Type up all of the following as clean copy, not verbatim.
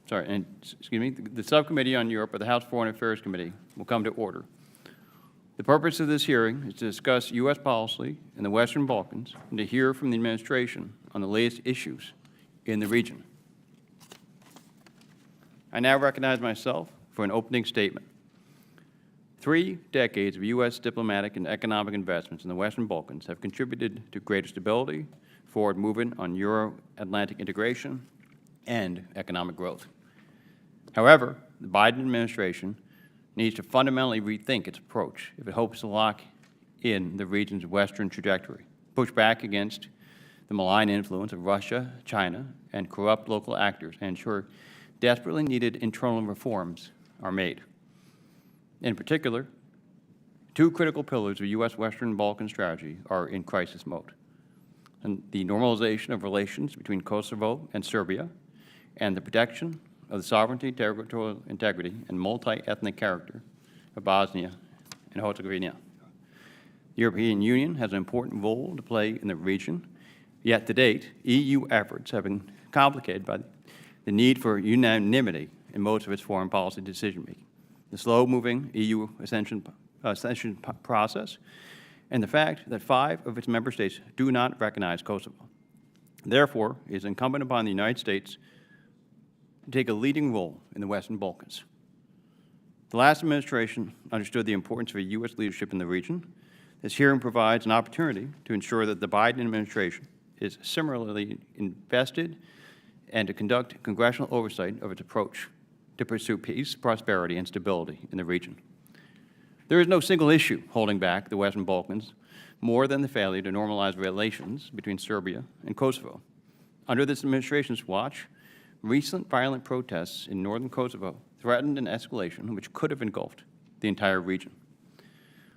the Subcommittee on Europe of the House Foreign Affairs Committee will come to order. The purpose of this hearing is to discuss U.S. policy in the Western Balkans and to hear from the administration on the latest issues in the region. I now recognize myself for an opening statement. 3 decades of U.S. diplomatic and economic investments in the Western Balkans have contributed to greater stability, forward movement on Euro-Atlantic integration, and economic growth. However, the Biden administration needs to fundamentally rethink its approach if it hopes to lock in the region's Western trajectory, push back against the malign influence of Russia, China, and corrupt local actors, and ensure desperately needed internal reforms are made. In particular, 2 critical pillars of U.S. Western Balkan strategy are in crisis mode: and the normalization of relations between Kosovo and Serbia, and the protection of the sovereignty, territorial integrity, and multi-ethnic character of Bosnia and Herzegovina. The European Union has an important role to play in the region, yet to date, EU efforts have been complicated by the need for unanimity in most of its foreign policy decision-making, the slow-moving EU accession process, and the fact that 5 of its member states do not recognize Kosovo. Therefore, it is incumbent upon the United States to take a leading role in the Western Balkans. The last administration understood the importance of a U.S. leadership in the region. This hearing provides an opportunity to ensure that the Biden administration is similarly invested and to conduct congressional oversight of its approach to pursue peace, prosperity, and stability in the region. There is no single issue holding back the Western Balkans more than the failure to normalize relations between Serbia and Kosovo. Under this administration's watch, recent violent protests in northern Kosovo threatened an escalation which could have engulfed the entire region.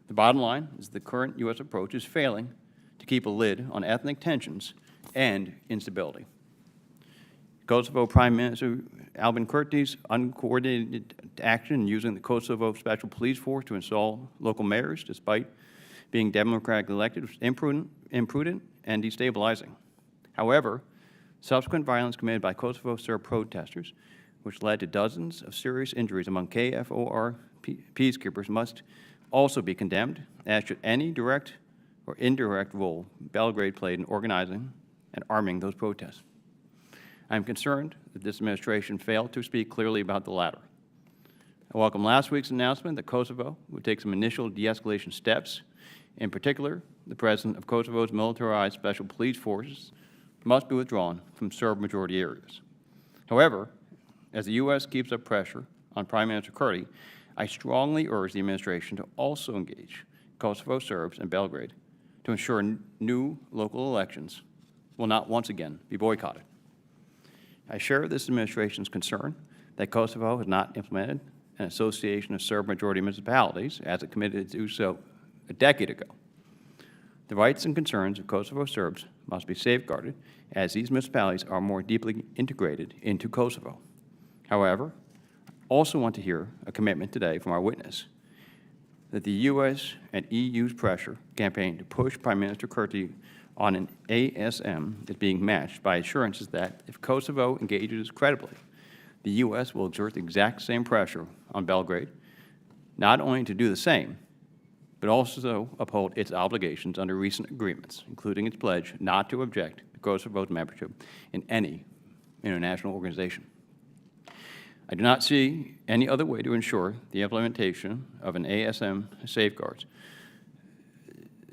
The bottom line is the current U.S. approach is failing to keep a lid on ethnic tensions and instability. Kosovo Prime Minister Albin Kurti's uncoordinated action using the Kosovo Special Police Force to install local mayors, despite being democratically elected, was imprudent and destabilizing. However, subsequent violence committed by Kosovo Serb protesters, which led to dozens of serious injuries among KFOR peacekeepers, must also be condemned, as should any direct or indirect role Belgrade played in organizing and arming those protests. I am concerned that this administration failed to speak clearly about the latter. I welcome last week's announcement that Kosovo would take some initial de-escalation steps. In particular, the President of Kosovo's militarized special police forces must be withdrawn from Serb-majority areas. However, as the U.S. keeps up pressure on Prime Minister Kurti, I strongly urge the administration to also engage Kosovo Serbs and Belgrade to ensure new local elections will not once again be boycotted. I share this administration's concern that Kosovo has not implemented an association of Serb-majority municipalities as it committed to do so a decade ago. The rights and concerns of Kosovo Serbs must be safeguarded as these municipalities are more deeply integrated into Kosovo. However, I also want to hear a commitment today from our witness that the U.S. and EU's pressure campaign to push Prime Minister Kurti on an ASM is being matched by assurances that if Kosovo engages credibly, the U.S. will exert the exact same pressure on Belgrade, not only to do the same, but also uphold its obligations under recent agreements, including its pledge not to object to Kosovo's membership in any international organization. I do not see any other way to ensure the implementation of an ASM safeguards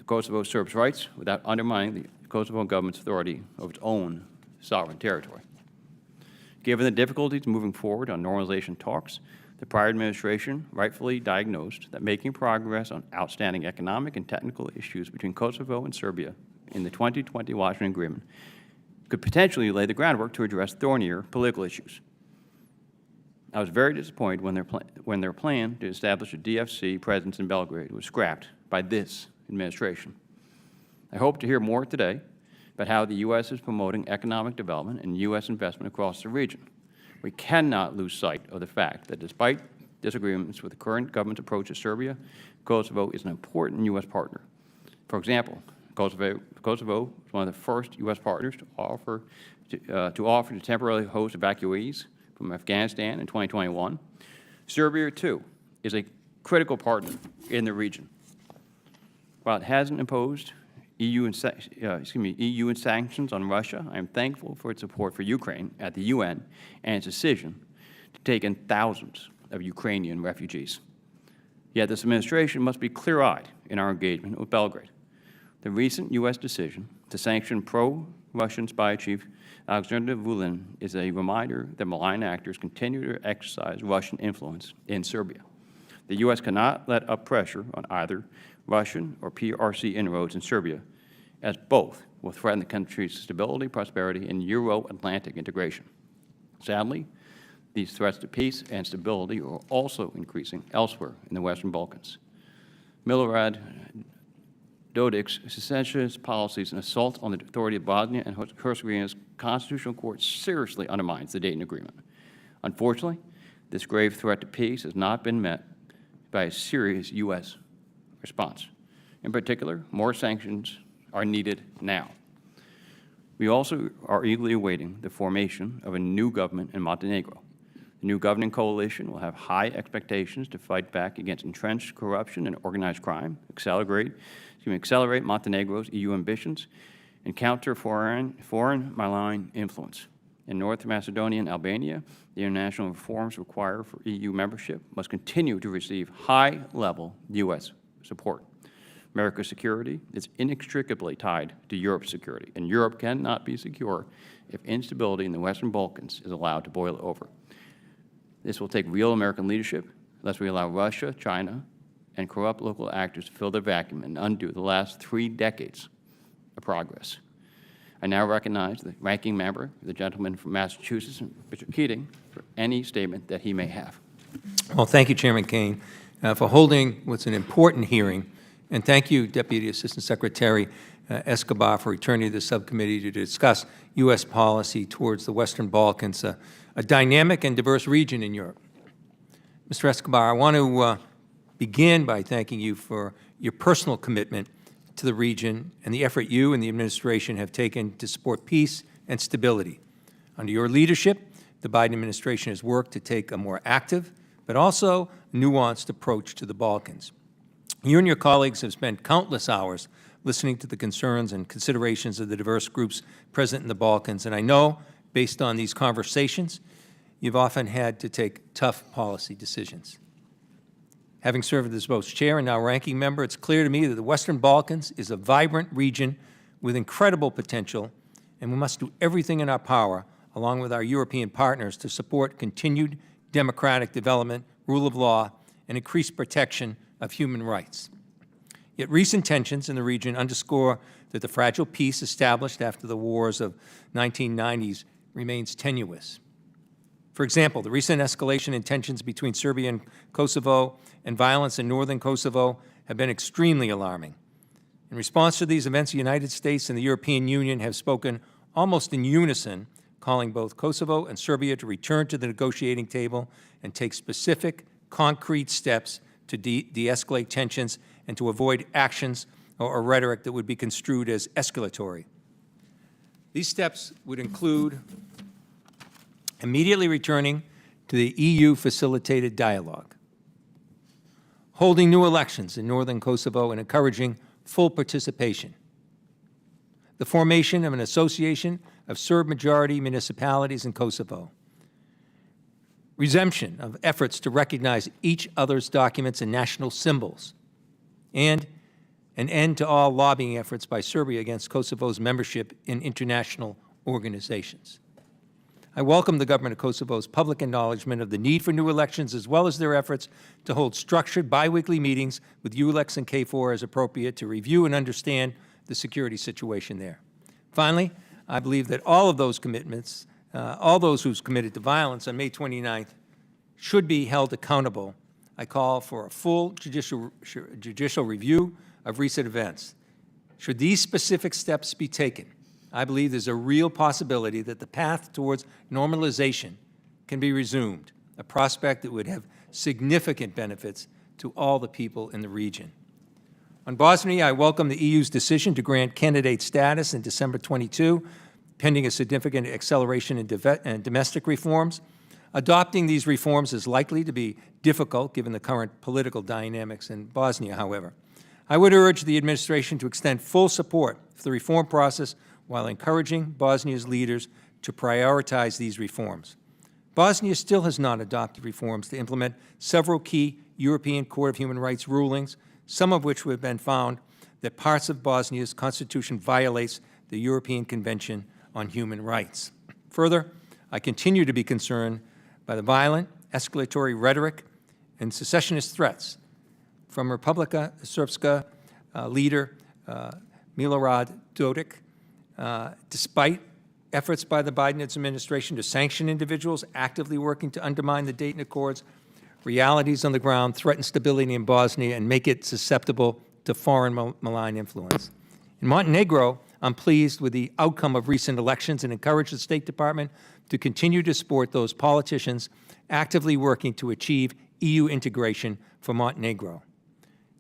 Kosovo Serbs' rights without undermining the Kosovo government's authority over its own sovereign territory. Given the difficulties moving forward on normalization talks, the prior administration rightfully diagnosed that making progress on outstanding economic and technical issues between Kosovo and Serbia in the 2020 Washington Agreement could potentially lay the groundwork to address thornier political issues. I was very disappointed when their plan to establish a DFC presence in Belgrade was scrapped by this administration. I hope to hear more today about how the U.S. is promoting economic development and U.S. investment across the region. We cannot lose sight of the fact that despite disagreements with the current government's approach to Serbia, Kosovo is an important U.S. partner. For example, Kosovo was one of the first U.S. partners to offer to temporarily host evacuees from Afghanistan in 2021, Serbia, too, is a critical partner in the region. While it hasn't imposed EU sanctions on Russia, I am thankful for its support for Ukraine at the UN and its decision to take in thousands of Ukrainian refugees. Yet this administration must be clear-eyed in our engagement with Belgrade. The recent U.S. decision to sanction pro-Russian spy chief Alexander Vulin is a reminder that malign actors continue to exercise Russian influence in Serbia. The U.S. cannot let up pressure on either Russian or PRC inroads in Serbia, as both will threaten the country's stability, prosperity, and Euro-Atlantic integration. Sadly, these threats to peace and stability are also increasing elsewhere in the Western Balkans. Milorad Dodik's secessionist policies and assault on the authority of Bosnia and Herzegovina's constitutional court seriously undermines the Dayton Agreement. Unfortunately, this grave threat to peace has not been met by a serious U.S. response. In particular, more sanctions are needed now. We also are eagerly awaiting the formation of a new government in Montenegro. The new governing coalition will have high expectations to fight back against entrenched corruption and organized crime, accelerate Montenegro's EU ambitions, and counter foreign malign influence. In North Macedonia and Albania, the international reforms required for EU membership must continue to receive high-level U.S. support. America's security is inextricably tied to Europe's security, and Europe cannot be secure if instability in the Western Balkans is allowed to boil over. This will take real American leadership, unless we allow Russia, China, and corrupt local actors to fill their vacuum and undo the last 3 decades of progress. I now recognize the ranking member, the gentleman from Massachusetts, Mr. Keating, for any statement that he may have. Well, thank you, Chairman Kean, for holding what's an important hearing. And thank you, Deputy Assistant Secretary Escobar, for returning to the subcommittee to discuss U.S. policy towards the Western Balkans, a dynamic and diverse region in Europe. Mr. Escobar, I want to begin by thanking you for your personal commitment to the region and the effort you and the administration have taken to support peace and stability. Under your leadership, the Biden administration has worked to take a more active but also nuanced approach to the Balkans. You and your colleagues have spent countless hours listening to the concerns and considerations of the diverse groups present in the Balkans, and I know, based on these conversations, you've often had to take tough policy decisions. Having served as both chair and now ranking member, it's clear to me that the Western Balkans is a vibrant region with incredible potential, and we must do everything in our power, along with our European partners, to support continued democratic development, rule of law, and increased protection of human rights. Yet recent tensions in the region underscore that the fragile peace established after the wars of 1990s remains tenuous. For example, the recent escalation in tensions between Serbia and Kosovo and violence in northern Kosovo have been extremely alarming. In response to these events, the United States and the European Union have spoken almost in unison, calling both Kosovo and Serbia to return to the negotiating table and take specific, concrete steps to de-escalate tensions and to avoid actions or rhetoric that would be construed as escalatory. These steps would include immediately returning to the EU-facilitated dialogue, holding new elections in northern Kosovo and encouraging full participation, the formation of an association of Serb-majority municipalities in Kosovo, resumption of efforts to recognize each other's documents and national symbols, and an end to all lobbying efforts by Serbia against Kosovo's membership in international organizations. I welcome the government of Kosovo's public acknowledgement of the need for new elections, as well as their efforts to hold structured biweekly meetings with ULEX and KFOR as appropriate to review and understand the security situation there. Finally, I believe that all of those commitments, all those who's committed to violence on May 29th should be held accountable. I call for a full judicial review of recent events. Should these specific steps be taken, I believe there's a real possibility that the path towards normalization can be resumed, a prospect that would have significant benefits to all the people in the region. On Bosnia, I welcome the EU's decision to grant candidate status in December 22, pending a significant acceleration in domestic reforms. Adopting these reforms is likely to be difficult given the current political dynamics in Bosnia, however. I would urge the administration to extend full support for the reform process while encouraging Bosnia's leaders to prioritize these reforms. Bosnia still has not adopted reforms to implement several key European Court of Human Rights rulings, some of which have been found that parts of Bosnia's constitution violates the European Convention on Human Rights. Further, I continue to be concerned by the violent, escalatory rhetoric and secessionist threats from Republika Srpska leader Milorad Dodik. Despite efforts by the Biden administration to sanction individuals actively working to undermine the Dayton Accords, realities on the ground threaten stability in Bosnia and make it susceptible to foreign malign influence. In Montenegro, I'm pleased with the outcome of recent elections and encourage the State Department to continue to support those politicians actively working to achieve EU integration for Montenegro.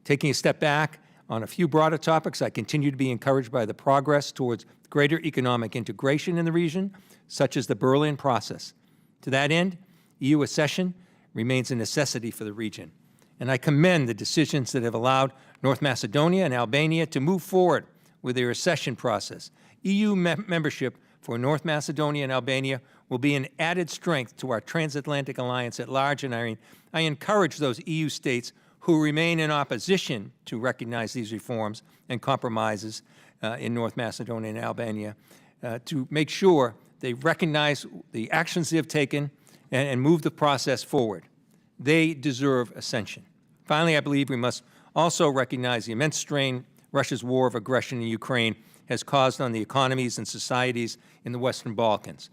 Taking a step back on a few broader topics, I continue to be encouraged by the progress towards greater economic integration in the region, such as the Berlin process. To that end, EU accession remains a necessity for the region, and I commend the decisions that have allowed North Macedonia and Albania to move forward with their accession process. EU membership for North Macedonia and Albania will be an added strength to our transatlantic alliance at large, and I encourage those EU states who remain in opposition to recognize these reforms and compromises in North Macedonia and Albania to make sure they recognize the actions they have taken and move the process forward. They deserve ascension. Finally, I believe we must also recognize the immense strain Russia's war of aggression in Ukraine has caused on the economies and societies in the Western Balkans.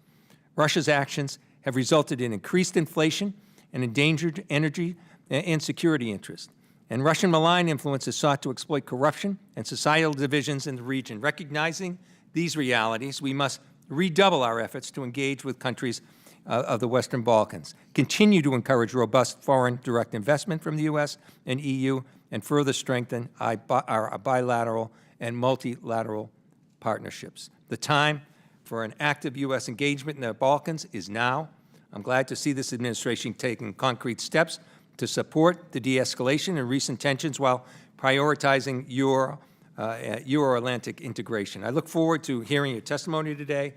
Russia's actions have resulted in increased inflation and endangered energy and security interests. And Russian malign influence has sought to exploit corruption and societal divisions in the region. Recognizing these realities, we must redouble our efforts to engage with countries of the Western Balkans, continue to encourage robust foreign direct investment from the U.S. and EU, and further strengthen our bilateral and multilateral partnerships. The time for an active U.S. engagement in the Balkans is now. I'm glad to see this administration taking concrete steps to support the de-escalation and recent tensions while prioritizing Euro-Atlantic integration. I look forward to hearing your testimony today,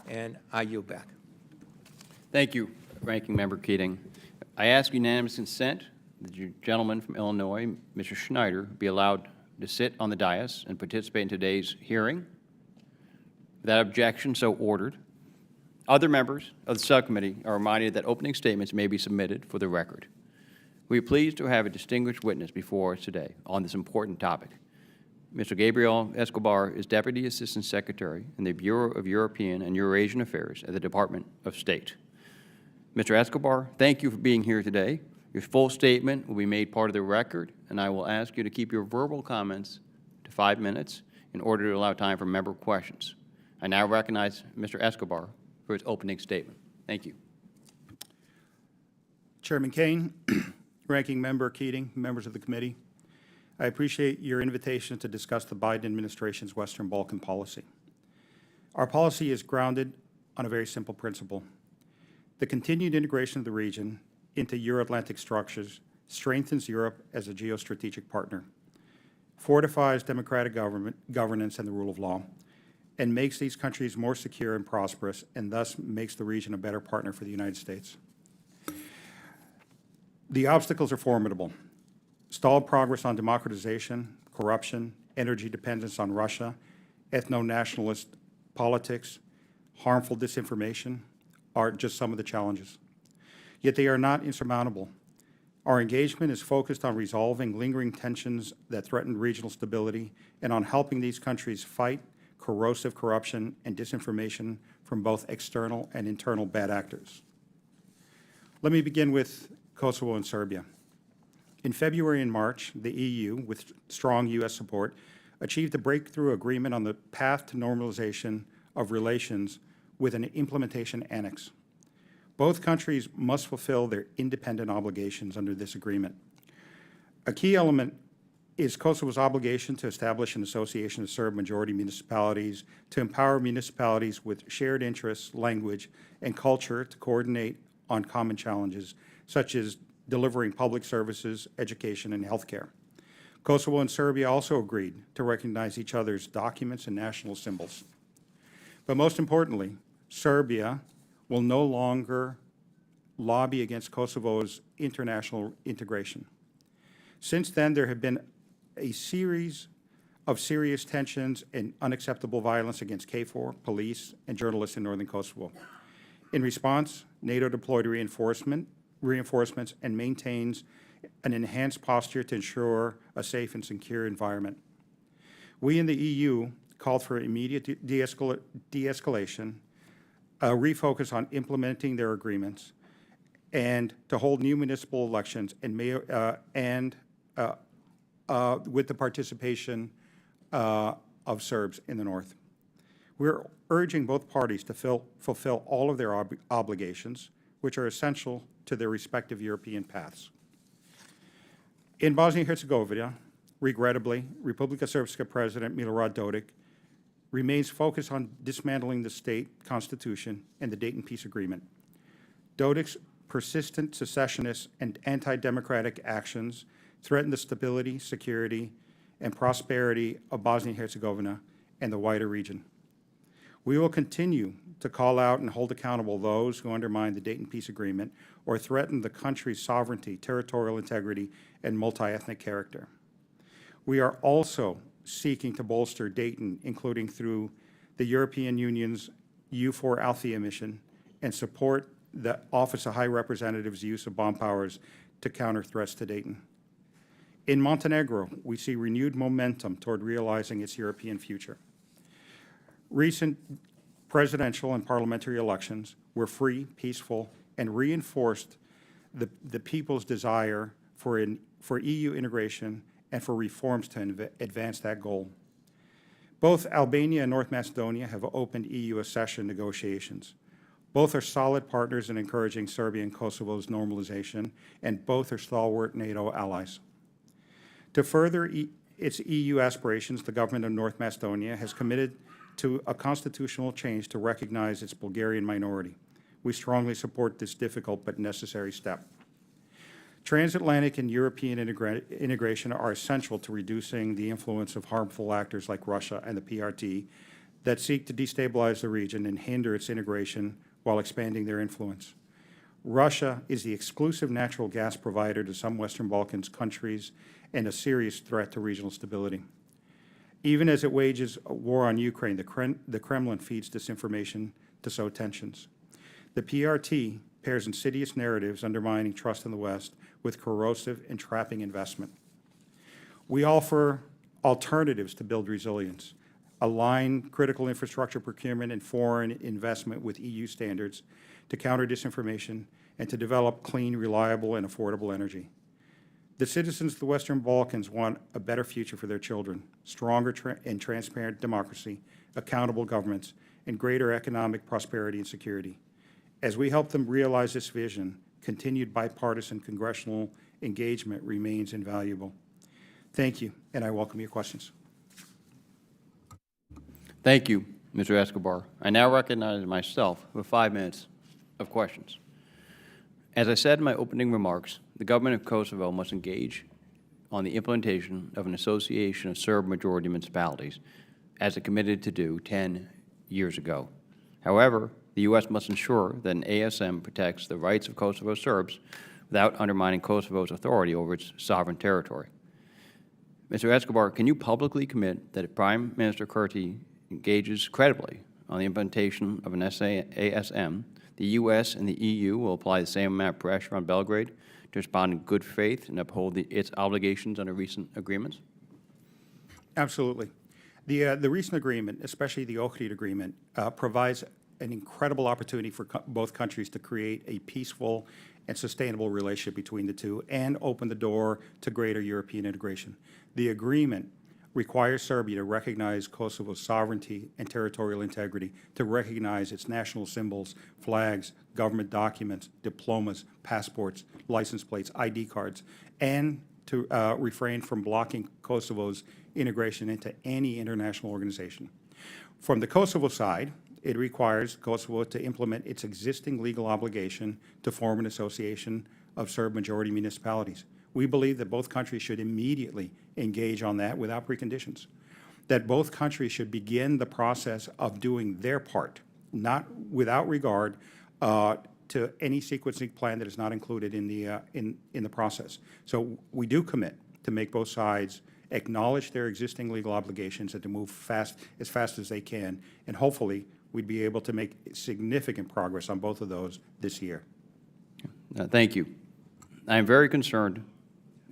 and I yield back. Thank you, Ranking Member Keating. I ask unanimous consent that the gentleman from Illinois, Mr. Schneider, be allowed to sit on the dais and participate in today's hearing. Without objection, so ordered. Other members of the subcommittee are reminded that opening statements may be submitted for the record. We are pleased to have a distinguished witness before us today on this important topic. Mr. Gabriel Escobar is Deputy Assistant Secretary in the Bureau of European and Eurasian Affairs at the Department of State. Mr. Escobar, thank you for being here today. Your full statement will be made part of the record, and I will ask you to keep your verbal comments to 5 minutes in order to allow time for member questions. I now recognize Mr. Escobar for his opening statement. Thank you. Chairman Kean, Ranking Member Keating, members of the committee, I appreciate your invitation to discuss the Biden administration's Western Balkan policy. Our policy is grounded on a very simple principle. The continued integration of the region into Euro-Atlantic structures strengthens Europe as a geostrategic partner, fortifies democratic governance and the rule of law, and makes these countries more secure and prosperous, and thus makes the region a better partner for the United States. The obstacles are formidable. Stalled progress on democratization, corruption, energy dependence on Russia, ethno-nationalist politics, harmful disinformation are just some of the challenges. Yet they are not insurmountable. Our engagement is focused on resolving lingering tensions that threaten regional stability and on helping these countries fight corrosive corruption and disinformation from both external and internal bad actors. Let me begin with Kosovo and Serbia. In February and March, the EU, with strong U.S. support, achieved a breakthrough agreement on the path to normalization of relations with an implementation annex. Both countries must fulfill their independent obligations under this agreement. A key element is Kosovo's obligation to establish an association of Serb-majority municipalities to empower municipalities with shared interests, language, and culture to coordinate on common challenges, such as delivering public services, education, and healthcare. Kosovo and Serbia also agreed to recognize each other's documents and national symbols. But most importantly, Serbia will no longer lobby against Kosovo's international integration. Since then, there have been a series of serious tensions and unacceptable violence against KFOR, police, and journalists in northern Kosovo. In response, NATO deployed reinforcements and maintains an enhanced posture to ensure a safe and secure environment. We in the EU called for immediate de-escalation, a refocus on implementing their agreements, and to hold new municipal elections with the participation of Serbs in the north. We're urging both parties to fulfill all of their obligations, which are essential to their respective European paths. In Bosnia-Herzegovina, regrettably, Republika Srpska President Milorad Dodik remains focused on dismantling the state constitution and the Dayton Peace Agreement. Dodik's persistent secessionist and anti-democratic actions threaten the stability, security, and prosperity of Bosnia-Herzegovina and the wider region. We will continue to call out and hold accountable those who undermine the Dayton Peace Agreement or threaten the country's sovereignty, territorial integrity, and multi-ethnic character. We are also seeking to bolster Dayton, including through the European Union's U4 Althea mission, and support the Office of High Representative's use of bomb powers to counter threats to Dayton. In Montenegro, we see renewed momentum toward realizing its European future. Recent presidential and parliamentary elections were free, peaceful, and reinforced the people's desire for EU integration and for reforms to advance that goal. Both Albania and North Macedonia have opened EU accession negotiations. Both are solid partners in encouraging Serbia and Kosovo's normalization, and both are stalwart NATO allies. To further its EU aspirations, the government of North Macedonia has committed to a constitutional change to recognize its Bulgarian minority. We strongly support this difficult but necessary step. Transatlantic and European integration are essential to reducing the influence of harmful actors like Russia and the PRT that seek to destabilize the region and hinder its integration while expanding their influence. Russia is the exclusive natural gas provider to some Western Balkans countries and a serious threat to regional stability. Even as it wages a war on Ukraine, the Kremlin feeds disinformation to sow tensions. The PRT pairs insidious narratives undermining trust in the West with corrosive and trapping investment. We offer alternatives to build resilience, align critical infrastructure procurement and foreign investment with EU standards to counter disinformation, and to develop clean, reliable, and affordable energy. The citizens of the Western Balkans want a better future for their children, stronger and transparent democracy, accountable governments, and greater economic prosperity and security. As we help them realize this vision, continued bipartisan congressional engagement remains invaluable. Thank you, and I welcome your questions. Thank you, Mr. Escobar. I now recognize myself for 5 minutes of questions. As I said in my opening remarks, the government of Kosovo must engage on the implementation of an association of Serb-majority municipalities, as it committed to do 10 years ago. However, the U.S. must ensure that an ASM protects the rights of Kosovo Serbs without undermining Kosovo's authority over its sovereign territory. Mr. Escobar, can you publicly commit that if Prime Minister Kurti engages credibly on the implementation of an ASM, the U.S. and the EU will apply the same amount of pressure on Belgrade to respond in good faith and uphold its obligations under recent agreements? Absolutely. The recent agreement, especially the Ohrid agreement, provides an incredible opportunity for both countries to create a peaceful and sustainable relationship between the two and open the door to greater European integration. The agreement requires Serbia to recognize Kosovo's sovereignty and territorial integrity, to recognize its national symbols, flags, government documents, diplomas, passports, license plates, ID cards, and to refrain from blocking Kosovo's integration into any international organization. From the Kosovo side, it requires Kosovo to implement its existing legal obligation to form an association of Serb-majority municipalities. We believe that both countries should immediately engage on that without preconditions, that both countries should begin the process of doing their part, not without regard to any sequencing plan that is not included in the process. So we do commit to make both sides acknowledge their existing legal obligations and to move as fast as they can, and hopefully we'd be able to make significant progress on both of those this year. Thank you. I am very concerned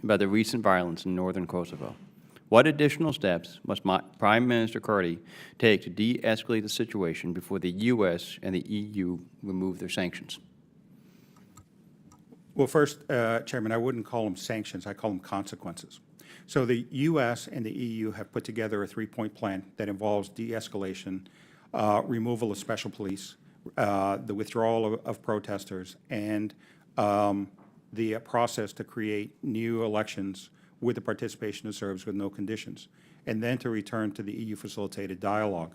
about the recent violence in northern Kosovo. What additional steps must Prime Minister Kurti take to de-escalate the situation before the U.S. and the EU remove their sanctions? Well, first, Chairman, I wouldn't call them sanctions. I call them consequences. So the U.S. and the EU have put together a three-point plan that involves de-escalation, removal of special police, the withdrawal of protesters, and the process to create new elections with the participation of Serbs with no conditions, and then to return to the EU-facilitated dialogue.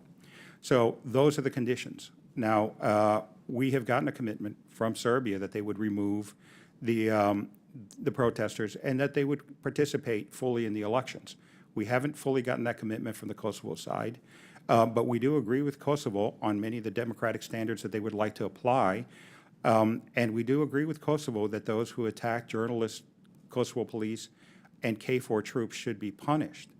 So those are the conditions. Now, we have gotten a commitment from Serbia that they would remove the protesters and that they would participate fully in the elections. We haven't fully gotten that commitment from the Kosovo side, but we do agree with Kosovo on many of the democratic standards that they would like to apply, and we do agree with Kosovo that those who attack journalists, Kosovo police, and KFOR troops should be punished.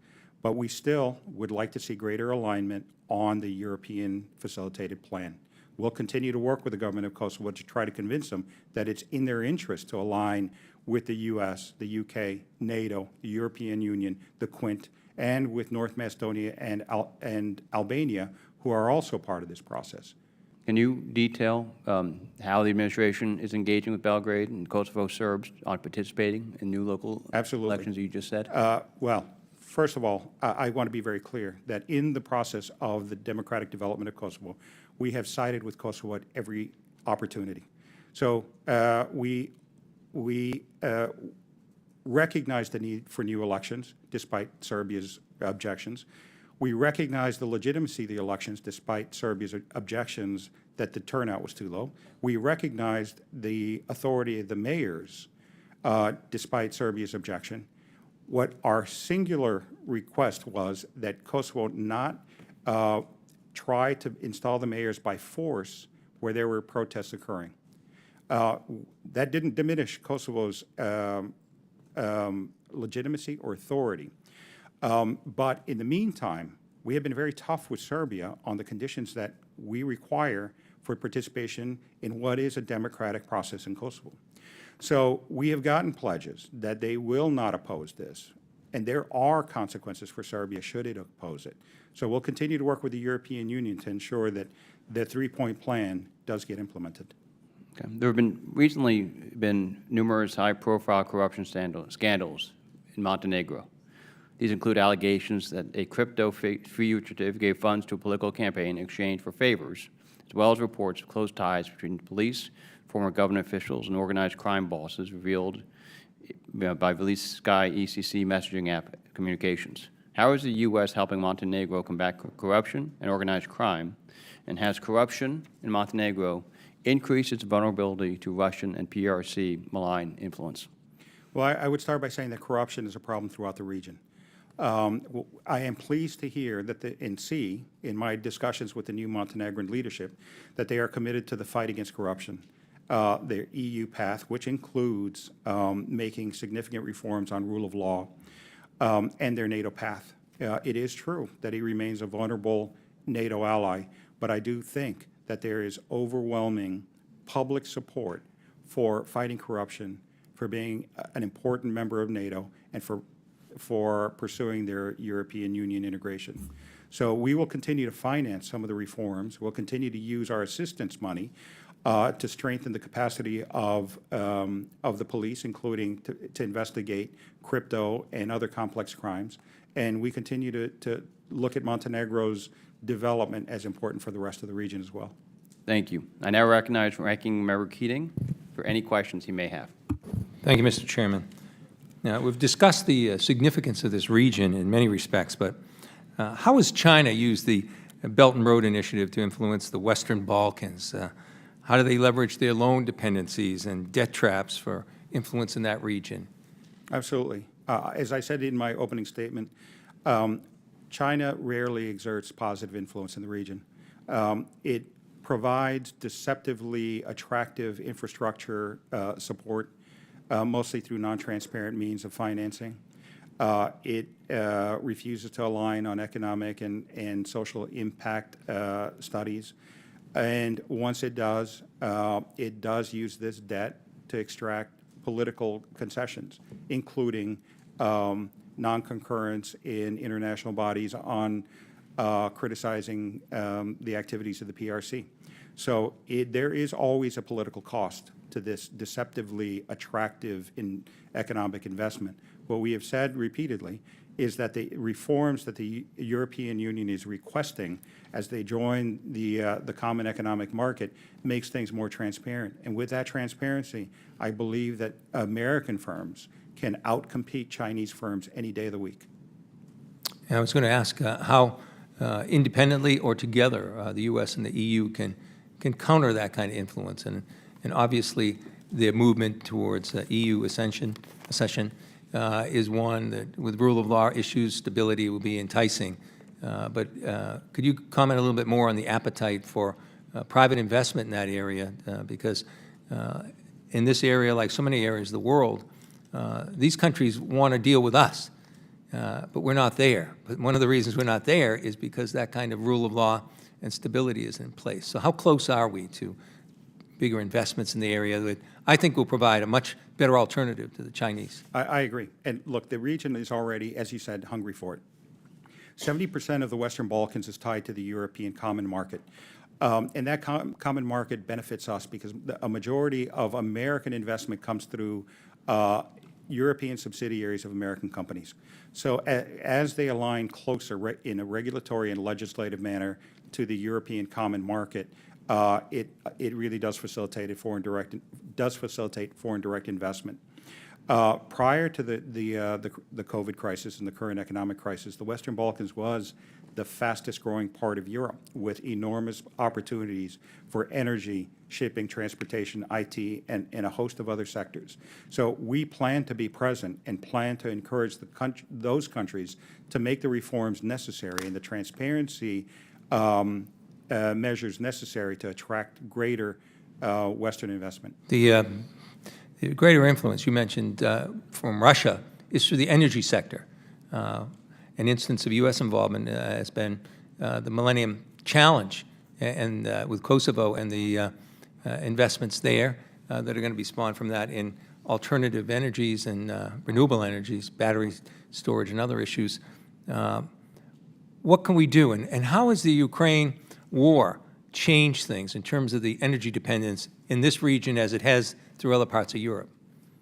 But we still would like to see greater alignment on the European facilitated plan. We'll continue to work with the government of Kosovo to try to convince them that it's in their interest to align with the U.S., the U.K., NATO, the European Union, the Quint, and with North Macedonia and Albania, who are also part of this process. Can you detail how the administration is engaging with Belgrade and Kosovo Serbs on participating in new local elections that you just said? Well, first of all, I want to be very clear that in the process of the democratic development of Kosovo, we have sided with Kosovo at every opportunity. So we recognize the need for new elections, despite Serbia's objections. We recognize the legitimacy of the elections, despite Serbia's objections that the turnout was too low. We recognized the authority of the mayors, despite Serbia's objection. What our singular request was that Kosovo not try to install the mayors by force where there were protests occurring. That didn't diminish Kosovo's legitimacy or authority. But in the meantime, we have been very tough with Serbia on the conditions that we require for participation in what is a democratic process in Kosovo. So we have gotten pledges that they will not oppose this, and there are consequences for Serbia should it oppose it. So we'll continue to work with the European Union to ensure that the three-point plan does get implemented. Okay. There have recently been numerous high-profile corruption scandals in Montenegro. These include allegations that a crypto fugitive gave funds to a political campaign in exchange for favors, as well as reports of close ties between police, former government officials, and organized crime bosses revealed by Velice Sky ECC messaging app communications. How is the U.S. helping Montenegro combat corruption and organized crime, and has corruption in Montenegro increased its vulnerability to Russian and PRC malign influence? Well, I would start by saying that corruption is a problem throughout the region. I am pleased to hear that and see in my discussions with the new Montenegrin leadership that they are committed to the fight against corruption, their EU path, which includes making significant reforms on rule of law, and their NATO path. It is true that he remains a vulnerable NATO ally, but I do think that there is overwhelming public support for fighting corruption, for being an important member of NATO, and for pursuing their European Union integration. So we will continue to finance some of the reforms. We'll continue to use our assistance money to strengthen the capacity of the police, including to investigate crypto and other complex crimes. And we continue to look at Montenegro's development as important for the rest of the region as well. Thank you. I now recognize Ranking Member Keating for any questions he may have. Thank you, Mr. Chairman. Now, we've discussed the significance of this region in many respects, but how has China used the Belt and Road Initiative to influence the Western Balkans. How do they leverage their loan dependencies and debt traps for influence in that region? Absolutely. As I said in my opening statement, China rarely exerts positive influence in the region. It provides deceptively attractive infrastructure support, mostly through non-transparent means of financing. It refuses to align on economic and social impact studies. And once it does use this debt to extract political concessions, including non-concurrence in international bodies on criticizing the activities of the PRC. So there is always a political cost to this deceptively attractive economic investment. What we have said repeatedly is that the reforms that the European Union is requesting as they join the common economic market makes things more transparent. And with that transparency, I believe that American firms can outcompete Chinese firms any day of the week. And I was going to ask how independently or together the U.S. and the EU can counter that kind of influence. And obviously, the movement towards EU accession is one that, with rule of law issues, stability will be enticing. But could you comment a little bit more on the appetite for private investment in that area? Because in this area, like so many areas of the world, these countries want to deal with us, but we're not there. But one of the reasons we're not there is because that kind of rule of law and stability is in place. So how close are we to bigger investments in the area that I think will provide a much better alternative to the Chinese? I agree. And look, the region is already, as you said, hungry for it. 70% of the Western Balkans is tied to the European common market. And that common market benefits us because a majority of American investment comes through European subsidiaries of American companies. So as they align closer in a regulatory and legislative manner to the European common market, it really does facilitate foreign direct investment. Prior to the COVID crisis and the current economic crisis, the Western Balkans was the fastest growing part of Europe with enormous opportunities for energy, shipping, transportation, IT, and a host of other sectors. So we plan to be present and plan to encourage those countries to make the reforms necessary and the transparency measures necessary to attract greater Western investment. The greater influence you mentioned from Russia is through the energy sector. An instance of U.S. involvement has been the Millennium Challenge and with Kosovo and the investments there that are going to be spawned from that in alternative energies and renewable energies, battery storage and other issues. What can we do? And how has the Ukraine war changed things in terms of the energy dependence in this region as it has through other parts of Europe?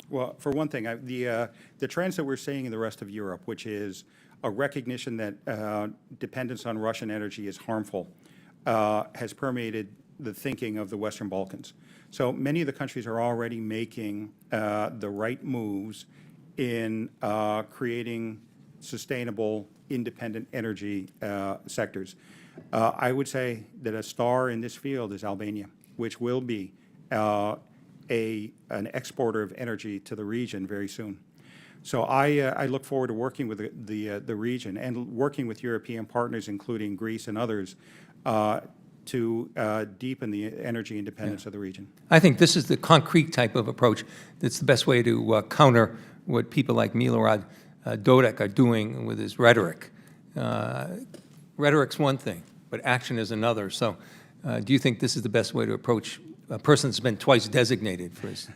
Well, for one thing, the trends that we're seeing in the rest of Europe, which is a recognition that dependence on Russian energy is harmful, has permeated the thinking of the Western Balkans. So many of the countries are already making the right moves in creating sustainable, independent energy sectors. I would say that a star in this field is Albania, which will be an exporter of energy to the region very soon. So I look forward to working with the region and working with European partners, including Greece and others, to deepen the energy independence of the region. I think this is the concrete type of approach that's the best way to counter what people like Milorad Dodik are doing with his rhetoric. Rhetoric's one thing, but action is another. So do you think this is the best way to approach a person that's been twice designated for his?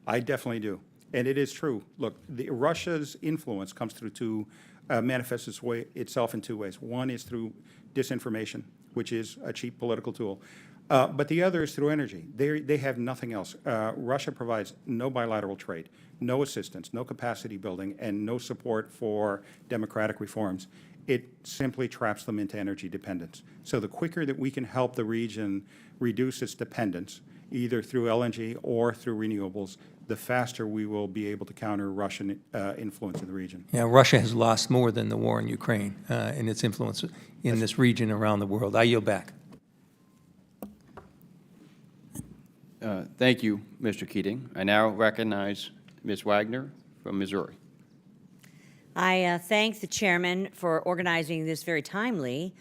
I definitely do. And it is true. Look, Russia's influence comes through manifests itself in two ways. One is through disinformation, which is a cheap political tool. But the other is through energy. They have nothing else. Russia provides no bilateral trade, no assistance, no capacity building, and no support for democratic reforms. It simply traps them into energy dependence. So the quicker that we can help the region reduce its dependence, either through LNG or through renewables, the faster we will be able to counter Russian influence in the region. Yeah, Russia has lost more than the war in Ukraine in its influence in this region around the world. I yield back. Thank you, Mr. Keating. I now recognize Ms. Wagner from Missouri. I thank the chairman for organizing this very timely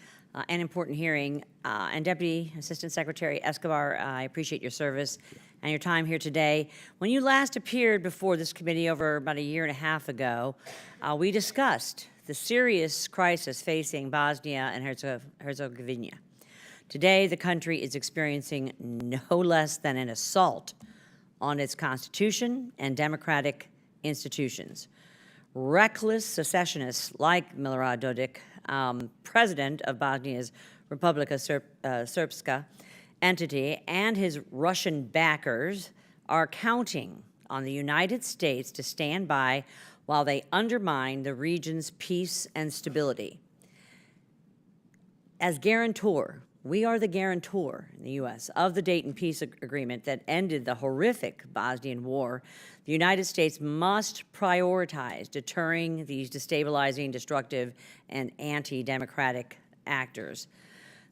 and important hearing. And Deputy Assistant Secretary Escobar, I appreciate your service and your time here today. When you last appeared before this committee over about a year and a half ago, we discussed the serious crisis facing Bosnia and Herzegovina. Today, the country is experiencing no less than an assault on its constitution and democratic institutions. Reckless secessionists like Milorad Dodik, president of Bosnia's Republika Srpska entity, and his Russian backers are counting on the United States to stand by while they undermine the region's peace and stability. As guarantor, we are the guarantor in the U.S. of the Dayton Peace Agreement that ended the horrific Bosnian War. The United States must prioritize deterring these destabilizing, destructive, and anti-democratic actors.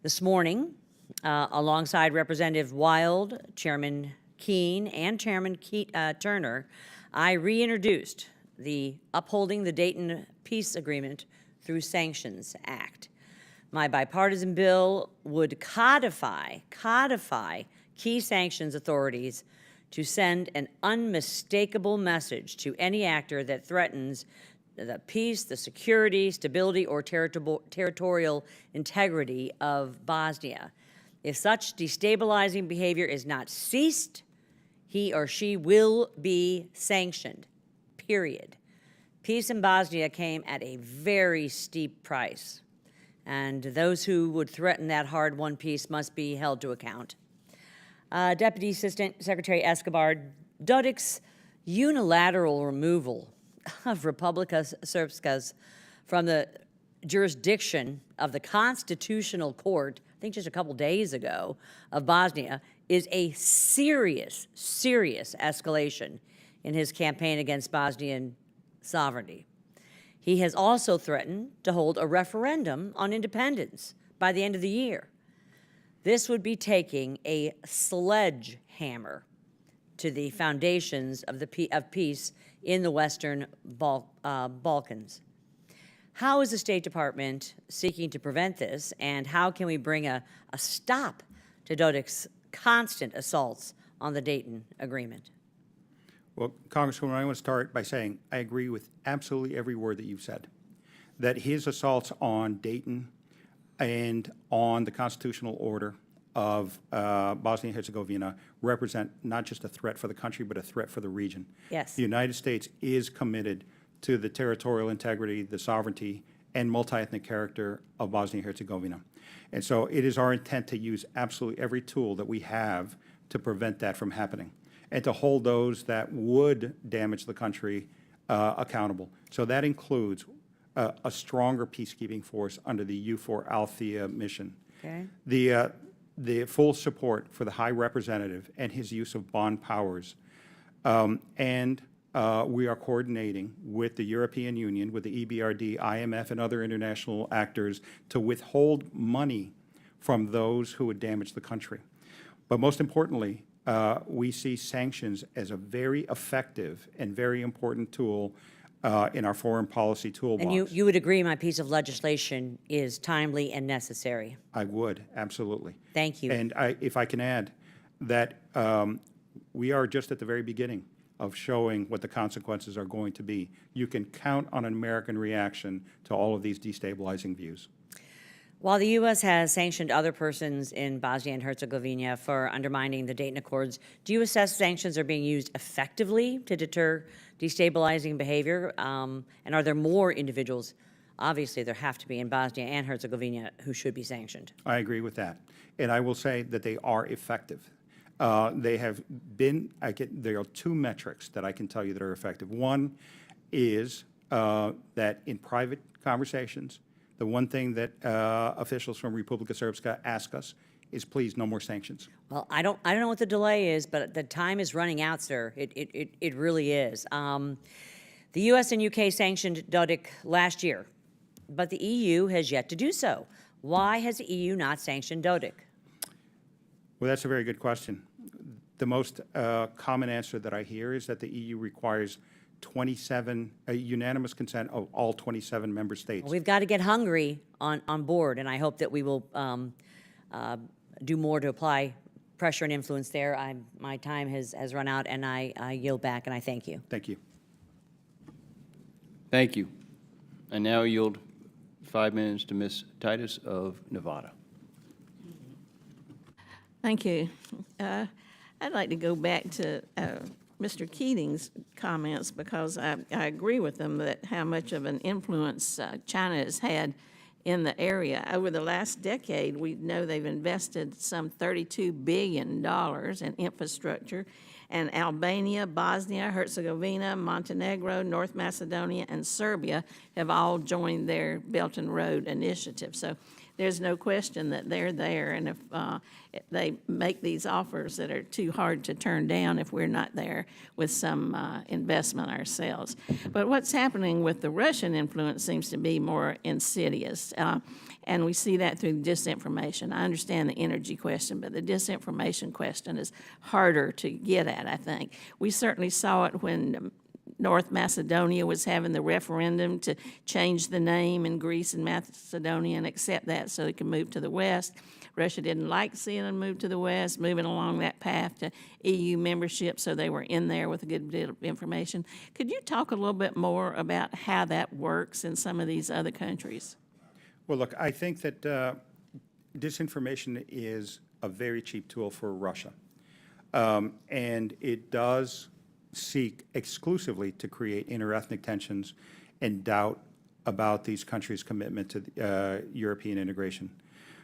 This morning, alongside Representative Wild, Chairman Kean, and Chairman Turner, I reintroduced the Upholding the Dayton Peace Agreement Through Sanctions Act. My bipartisan bill would codify key sanctions authorities to send an unmistakable message to any actor that threatens the peace, the security, stability, or territorial integrity of Bosnia. If such destabilizing behavior is not ceased, he or she will be sanctioned, period. Peace in Bosnia came at a very steep price, and those who would threaten that hard-won peace must be held to account. Deputy Assistant Secretary Escobar, Dodik's unilateral removal of Republika Srpska from the jurisdiction of the Constitutional Court, I think just a couple days ago, of Bosnia, is a serious, serious escalation in his campaign against Bosnian sovereignty. He has also threatened to hold a referendum on independence by the end of the year. This would be taking a sledgehammer to the foundations of peace in the Western Balkans. How is the State Department seeking to prevent this, and how can we bring a stop to Dodik's constant assaults on the Dayton Agreement? Well, Congresswoman, I want to start by saying I agree with absolutely every word that you've said, that his assaults on Dayton and on the constitutional order of Bosnia and Herzegovina represent not just a threat for the country, but a threat for the region. Yes. The United States is committed to the territorial integrity, the sovereignty, and multi-ethnic character of Bosnia and Herzegovina. And so it is our intent to use absolutely every tool that we have to prevent that from happening and to hold those that would damage the country accountable. So that includes a stronger peacekeeping force under the EUFOR Althea mission. Okay. The full support for the High Representative and his use of bond powers. And we are coordinating with the European Union, with the EBRD, IMF, and other international actors to withhold money from those who would damage the country. But most importantly, we see sanctions as a very effective and very important tool in our foreign policy toolbox. And you would agree my piece of legislation is timely and necessary? I would, absolutely. Thank you. And if I can add that we are just at the very beginning of showing what the consequences are going to be. You can count on an American reaction to all of these destabilizing views. While the U.S. has sanctioned other persons in Bosnia and Herzegovina for undermining the Dayton Accords, do you assess sanctions are being used effectively to deter destabilizing behavior? And are there more individuals, obviously there have to be in Bosnia and Herzegovina, who should be sanctioned? I agree with that. And I will say that they are effective. They have been, there are two metrics that I can tell you that are effective. One is that in private conversations, the one thing that officials from Republika Srpska ask us is please no more sanctions. Well, I don't know what the delay is, but the time is running out, sir. It really is. The U.S. and U.K. sanctioned Dodik last year, but the EU has yet to do so. Why has the EU not sanctioned Dodik? Well, that's a very good question. The most common answer that I hear is that the EU requires unanimous consent of all 27 member states. Well, we've got to get Hungary on board, and I hope that we will do more to apply pressure and influence there. My time has run out, and I yield back, and I thank you. Thank you. Thank you. I now yield 5 minutes to Ms. Titus of Nevada. Thank you. I'd like to go back to Mr. Keating's comments because I agree with them that how much of an influence China has had in the area. Over the last decade, we know they've invested some $32 billion in infrastructure, and Albania, Bosnia, Herzegovina, Montenegro, North Macedonia, and Serbia have all joined their Belt and Road Initiative. So there's no question that they're there, and if they make these offers that are too hard to turn down if we're not there with some investment ourselves. But what's happening with the Russian influence seems to be more insidious, and we see that through disinformation. I understand the energy question, but the disinformation question is harder to get at, I think. We certainly saw it when North Macedonia was having the referendum to change the name in Greece and Macedonia and accept that so they could move to the West. Russia didn't like seeing them move to the West, moving along that path to EU membership, so they were in there with a good bit of information. Could you talk a little bit more about how that works in some of these other countries? Well, look, I think that disinformation is a very cheap tool for Russia. And it does seek exclusively to create interethnic tensions and doubt about these countries' commitment to European integration.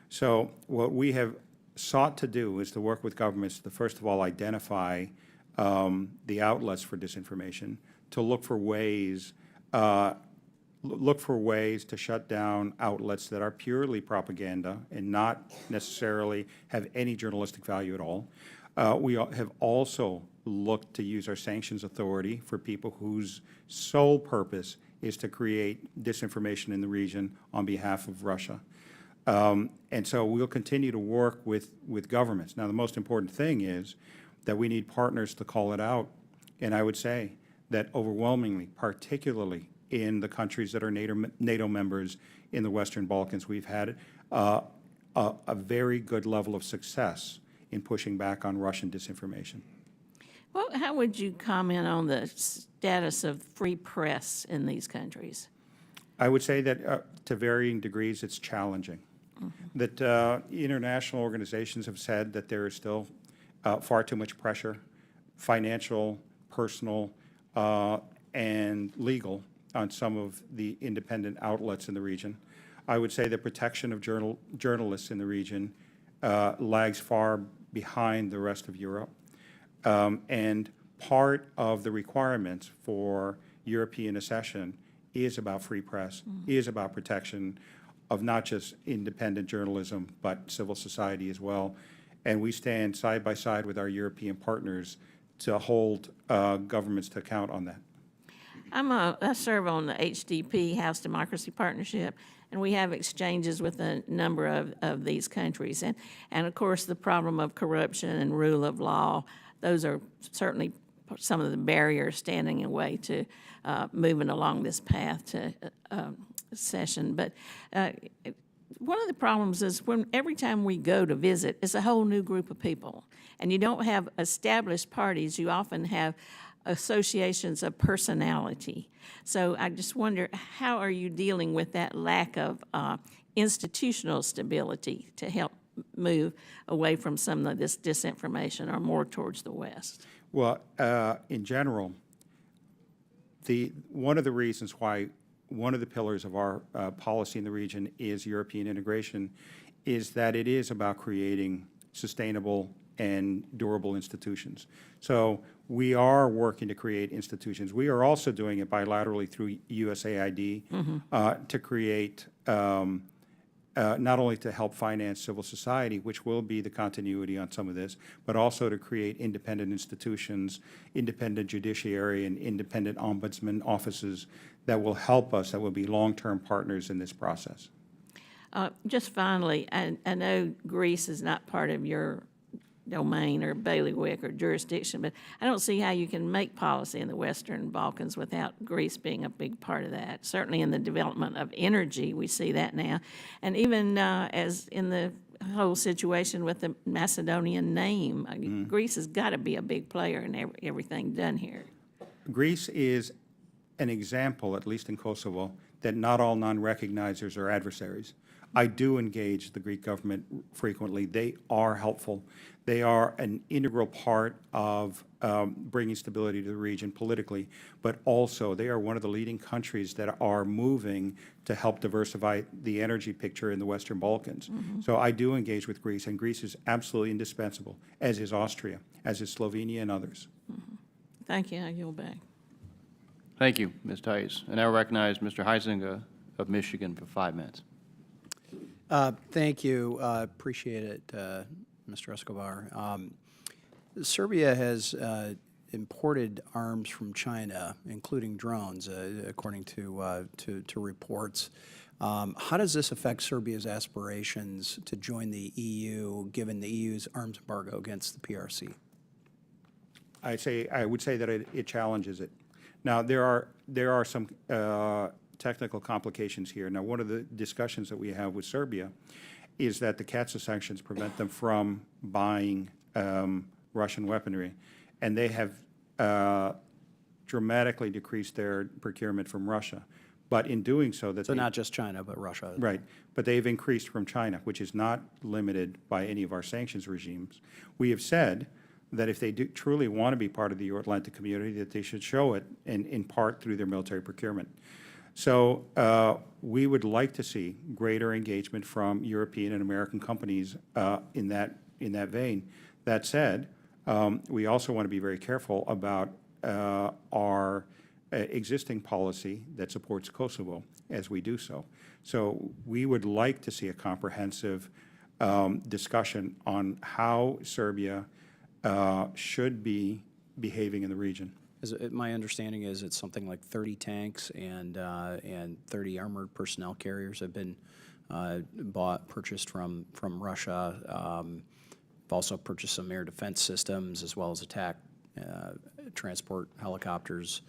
So what we have sought to do is to work with governments to, first of all, identify the outlets for disinformation, to look for ways to shut down outlets that are purely propaganda and not necessarily have any journalistic value at all. We have also looked to use our sanctions authority for people whose sole purpose is to create disinformation in the region on behalf of Russia. And so we'll continue to work with governments. Now, the most important thing is that we need partners to call it out. And I would say that overwhelmingly, particularly in the countries that are NATO members in the Western Balkans, we've had a very good level of success in pushing back on Russian disinformation. Well, how would you comment on the status of free press in these countries? I would say that to varying degrees, it's challenging. That international organizations have said that there is still far too much pressure, financial, personal, and legal, on some of the independent outlets in the region. I would say the protection of journalists in the region lags far behind the rest of Europe. And part of the requirements for European accession is about free press, is about protection of not just independent journalism, but civil society as well. And we stand side by side with our European partners to hold governments to account on that. I serve on the HDP, House Democracy Partnership, and we have exchanges with a number of these countries. And of course, the problem of corruption and rule of law, those are certainly some of the barriers standing in the way to moving along this path to accession. But one of the problems is every time we go to visit, it's a whole new group of people. And you don't have established parties, you often have associations of personality. So I just wonder, how are you dealing with that lack of institutional stability to help move away from some of this disinformation or more towards the West? Well, in general, one of the reasons why one of the pillars of our policy in the region is European integration is that it is about creating sustainable and durable institutions. So we are working to create institutions. We are also doing it bilaterally through USAID to create not only to help finance civil society, which will be the continuity on some of this, but also to create independent institutions, independent judiciary, and independent ombudsman offices that will help us, that will be long-term partners in this process. Just finally, I know Greece is not part of your domain or bailiwick or jurisdiction, but I don't see how you can make policy in the Western Balkans without Greece being a big part of that. Certainly in the development of energy, we see that now. And even as in the whole situation with the Macedonian name, Greece has got to be a big player in everything done here. Greece is an example, at least in Kosovo, that not all non-recognizers are adversaries. I do engage the Greek government frequently. They are helpful. They are an integral part of bringing stability to the region politically, but also they are one of the leading countries that are moving to help diversify the energy picture in the Western Balkans. So I do engage with Greece, and Greece is absolutely indispensable, as is Austria, as is Slovenia and others. Thank you. I yield back. Thank you, Ms. Tice. And I recognize Mr. Heisinger of Michigan for 5 minutes. Thank you. Appreciate it, Mr. Escobar. Serbia has imported arms from China, including drones, according to reports. How does this affect Serbia's aspirations to join the EU, given the EU's arms embargo against the PRC? I would say that it challenges it. Now, there are some technical complications here. Now, one of the discussions that we have with Serbia is that the CATSA sanctions prevent them from buying Russian weaponry, and they have dramatically decreased their procurement from Russia. But in doing so, So not just China, but Russia. Right, but they've increased from China, which is not limited by any of our sanctions regimes. We have said that if they do truly want to be part of the Euro-Atlantic community, that they should show it, in part through their military procurement. So we would like to see greater engagement from European and American companies in that vein. That said, we also want to be very careful about our existing policy that supports Kosovo as we do so. So we would like to see a comprehensive discussion on how Serbia should be behaving in the region. My understanding is it's something like 30 tanks and 30 armored personnel carriers have been purchased from Russia. We've also purchased some air defense systems as well as attack transport helicopters.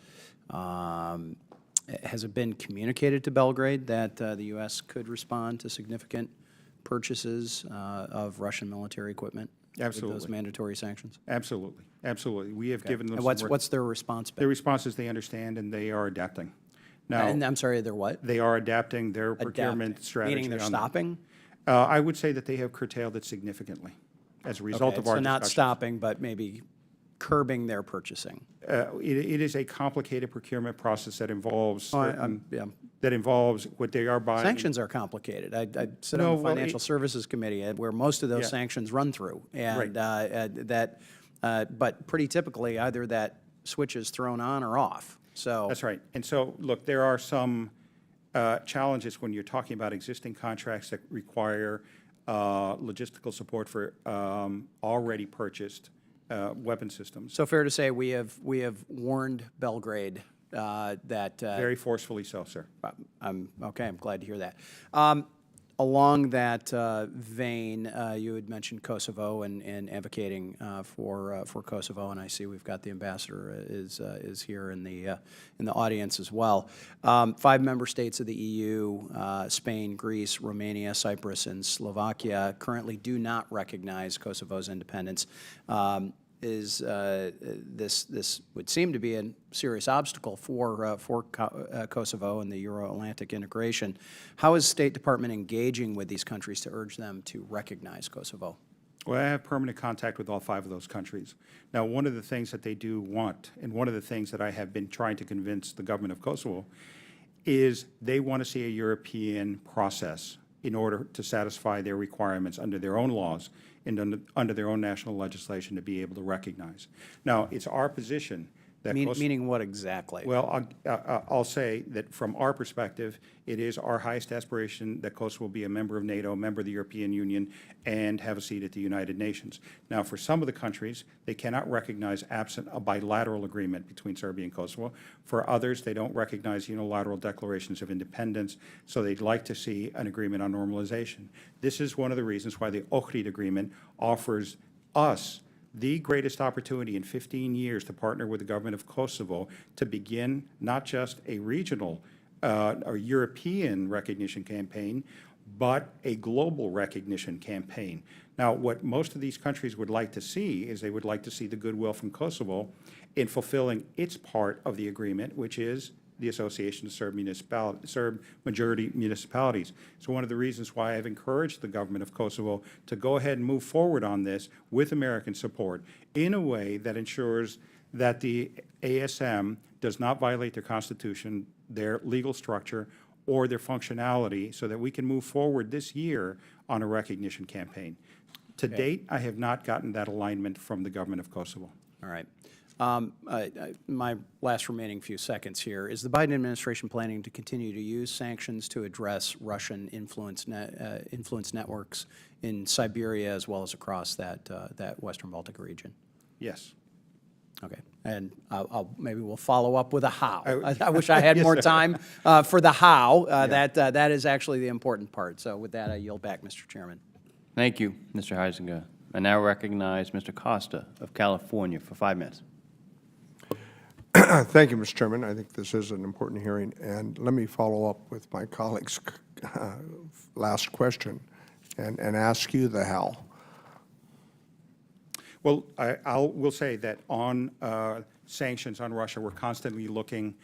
Has it been communicated to Belgrade that the U.S. could respond to significant purchases of Russian military equipment? Absolutely. With those mandatory sanctions? Absolutely, absolutely. We have given them And some what's their response been? Their response is they understand and they are adapting. Now, And I'm sorry, they're what? they are adapting their procurement Adapting. strategy. Meaning they're on that. stopping? I would say that they have curtailed it significantly as a result Okay, of our so not discussions. stopping, but maybe curbing their purchasing. It is a complicated procurement process that involves certain, Yeah. that involves what they are buying. Sanctions are complicated. I sit No, on the well, Financial Services Committee where most of those Yeah. sanctions run through. And Right. but pretty typically, either that switch is thrown on or off. So That's right. And so, look, there are some challenges when you're talking about existing contracts that require logistical support for already purchased weapon systems. So fair to say we have warned Belgrade that Very forcefully so, sir. I'm glad to hear that. Along that vein, you had mentioned Kosovo and advocating for Kosovo, and I see we've got the ambassador is here in the audience as well. 5 member states of the EU, Spain, Greece, Romania, Cyprus, and Slovakia, currently do not recognize Kosovo's independence. This would seem to be a serious obstacle for Kosovo and the Euro-Atlantic integration. How is State Department engaging with these countries to urge them to recognize Kosovo? Well, I have permanent contact with all 5 of those countries. Now, one of the things that they do want, and one of the things that I have been trying to convince the government of Kosovo, is they want to see a European process in order to satisfy their requirements under their own laws and under their own national legislation to be able to recognize. Now, it's our position that Meaning what exactly? Well, I'll say that from our perspective, it is our highest aspiration that Kosovo will be a member of NATO, a member of the European Union, and have a seat at the United Nations. Now, for some of the countries, they cannot recognize absent a bilateral agreement between Serbia and Kosovo. For others, they don't recognize unilateral declarations of independence, so they'd like to see an agreement on normalization. This is one of the reasons why the Ohrid Agreement offers us the greatest opportunity in 15 years to partner with the government of Kosovo to begin not just a regional or European recognition campaign, but a global recognition campaign. Now, what most of these countries would like to see is they would like to see the goodwill from Kosovo in fulfilling its part of the agreement, which is the Association of Serb majority municipalities. So one of the reasons why I've encouraged the government of Kosovo to go ahead and move forward on this with American support in a way that ensures that the ASM does not violate their constitution, their legal structure, or their functionality, so that we can move forward this year on a recognition campaign. To date, I have not gotten that alignment from the government of Kosovo. All right. My last remaining few seconds here. Is the Biden administration planning to continue to use sanctions to address Russian influence networks in Siberia as well as across that Western Baltic region? Yes. Okay. And maybe we'll follow up with a how. I wish I had more time for the how. That is actually the important part. So with that, I yield back, Mr. Chairman. Thank you, Mr. Heisinger. I now recognize Mr. Costa of California for 5 minutes. Thank you, Mr. Chairman. I think this is an important hearing, and let me follow up with my colleague's last question and ask you the how. Well, will say that on sanctions on Russia, we're constantly looking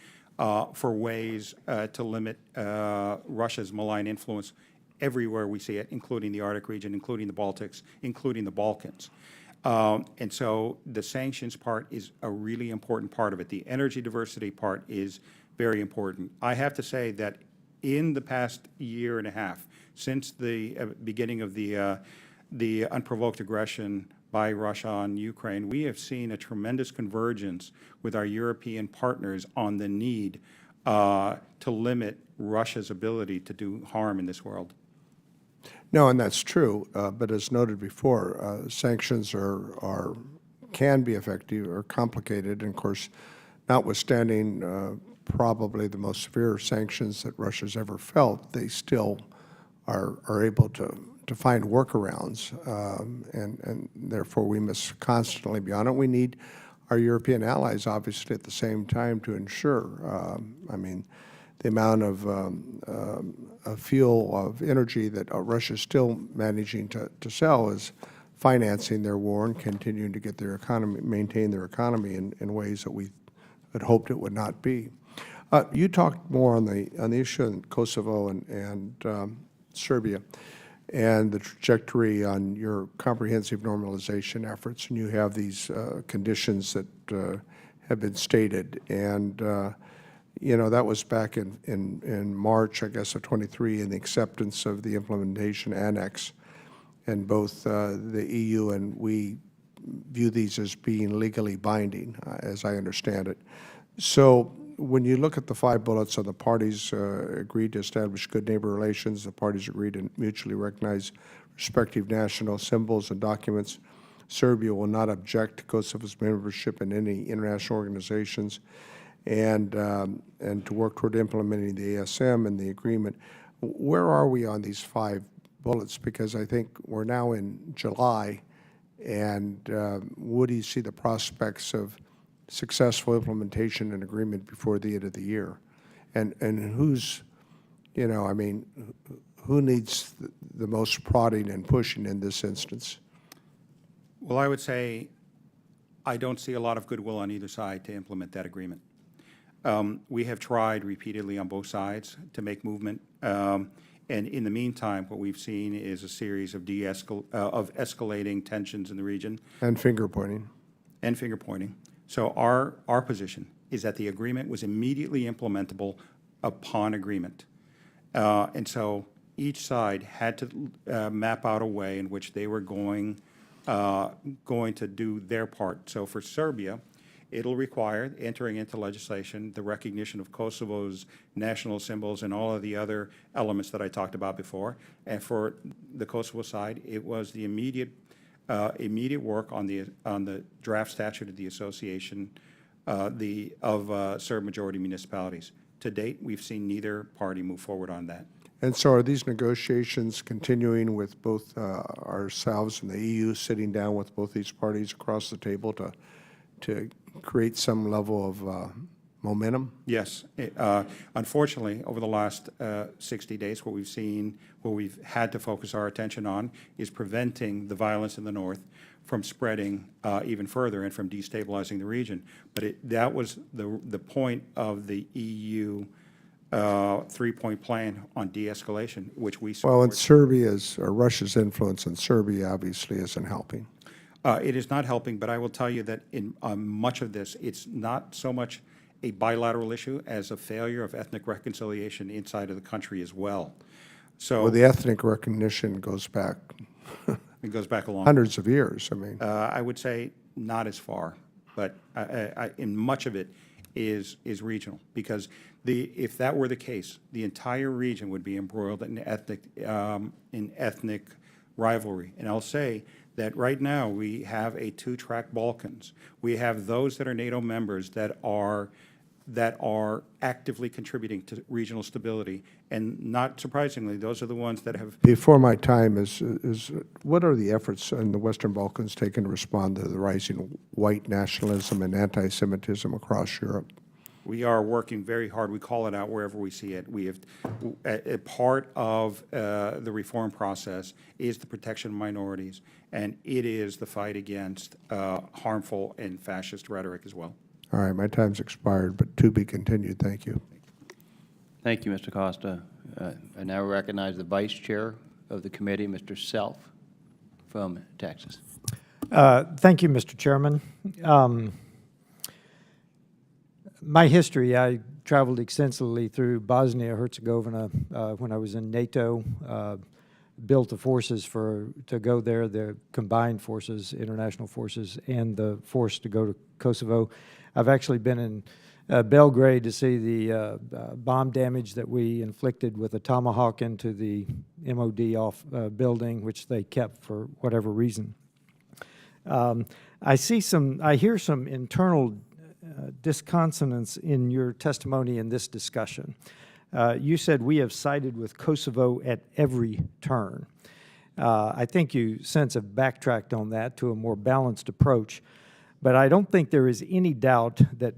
for ways to limit Russia's malign influence everywhere we see it, including the Arctic region, including the Baltics, including the Balkans. And so the sanctions part is a really important part of it. The energy diversity part is very important. I have to say that in the past year and a half, since the beginning of the unprovoked aggression by Russia on Ukraine, we have seen a tremendous convergence with our European partners on the need to limit Russia's ability to do harm in this world. No, and that's true, but as noted before, sanctions can be effective or complicated, and of course, notwithstanding probably the most severe sanctions that Russia's ever felt, they still are able to find workarounds, and therefore we must constantly be on it. We need our European allies, obviously, at the same time to ensure, the amount of fuel, of energy that Russia is still managing to sell is financing their war and continuing to get their economy, maintain their economy in ways that we had hoped it would not be. You talked more on the issue in Kosovo and Serbia and the trajectory on your comprehensive normalization efforts, and you have these conditions that have been stated, and that was back in March, I guess, of 23, and the acceptance of the implementation annex, and both the EU and we view these as being legally binding, as I understand it. So when you look at the 5 bullets, the parties agreed to establish good neighbor relations. The parties agreed to mutually recognize respective national symbols and documents. Serbia will not object to Kosovo's membership in any international organizations, and to work toward implementing the ASM and the agreement. Where are we on these 5 bullets? Because I think we're now in July, and what do you see the prospects of successful implementation and agreement before the end of the year? And who's, who needs the most prodding and pushing in this instance? Well, I would say I don't see a lot of goodwill on either side to implement that agreement. We have tried repeatedly on both sides to make movement, and in the meantime, what we've seen is a series of escalating tensions in the region. And finger pointing. And finger pointing. So our position is that the agreement was immediately implementable upon agreement. And so each side had to map out a way in which they were going to do their part. So for Serbia, It'll require entering into legislation the recognition of Kosovo's national symbols and all of the other elements that I talked about before. And for the Kosovo side, it was the immediate work on the draft statute of the association of Serb majority municipalities. To date, we've seen neither party move forward on that. And so are these negotiations continuing with both ourselves and the EU sitting down with both these parties across the table to create some level of momentum? Yes. Unfortunately, over the last 60 days, what we've had to focus our attention on is preventing the violence in the north from spreading even further and from destabilizing the region. But that was the point of the EU three-point plan on de-escalation, which we support. Well, and Serbia's, or Russia's influence in Serbia obviously isn't helping. It is not helping, but I will tell you that in much of this, it's not so much a bilateral issue as a failure of ethnic reconciliation inside of the country as well. So Well, the ethnic recognition goes back it goes back a long hundreds of years. I mean, I would say not as far, but in much of it is regional, because if that were the case, the entire region would be embroiled in ethnic rivalry. And I'll say that right now we have a two-track Balkans. We have those that are NATO members that are actively contributing to regional stability, and not surprisingly, those are the ones that have. before my time, is what are the efforts in the Western Balkans taken to respond to the rising white nationalism and anti-Semitism across Europe? We are working very hard. We call it out wherever we see it. We have a part of the reform process is the protection of minorities, and it is the fight against harmful and fascist rhetoric as well. All right, my time's expired, but to be continued. Thank you. Thank you, Mr. Costa. I now recognize the Vice Chair of the committee, Mr. Self, from Texas. Thank you, Mr. Chairman. My history, I traveled extensively through Bosnia-Herzegovina when I was in NATO, built the forces to go there, the combined forces, international forces, and the force to go to Kosovo. I've actually been in Belgrade to see the bomb damage that we inflicted with a Tomahawk into the MOD building, which they kept for whatever reason. I hear some internal disconsonance in your testimony in this discussion. You said we have sided with Kosovo at every turn. I think you since have backtracked on that to a more balanced approach, but I don't think there is any doubt that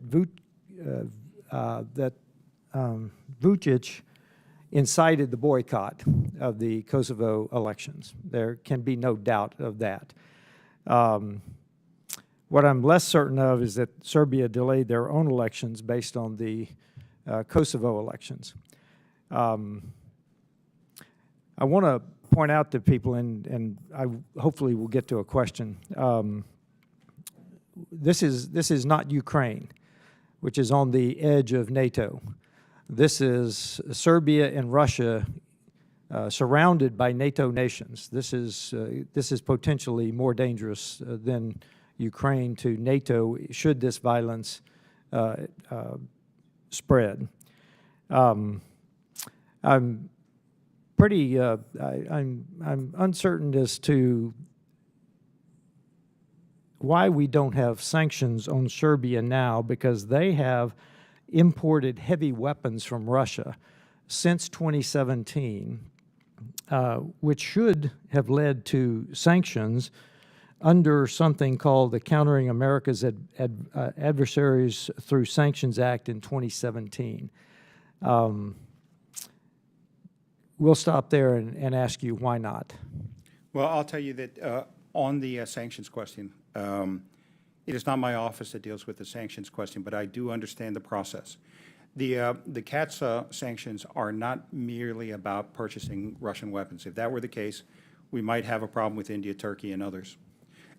Vučić incited the boycott of the Kosovo elections. There can be no doubt of that. What I'm less certain of is that Serbia delayed their own elections based on the Kosovo elections. I want to point out to people, and I hopefully will get to a question. This is not Ukraine, which is on the edge of NATO. This is Serbia and Russia surrounded by NATO nations. This is potentially more dangerous than Ukraine to NATO should this violence spread. I'm pretty I'm uncertain as to why we don't have sanctions on Serbia now, because they have imported heavy weapons from Russia since 2017, which should have led to sanctions under something called the Countering America's Adversaries Through Sanctions Act in 2017. We'll stop there and ask you why not. Well, I'll tell you that on the sanctions question, it is not my office that deals with the sanctions question, but I do understand the process. The CATS sanctions are not merely about purchasing Russian weapons. If that were the case, we might have a problem with India, Turkey, and others.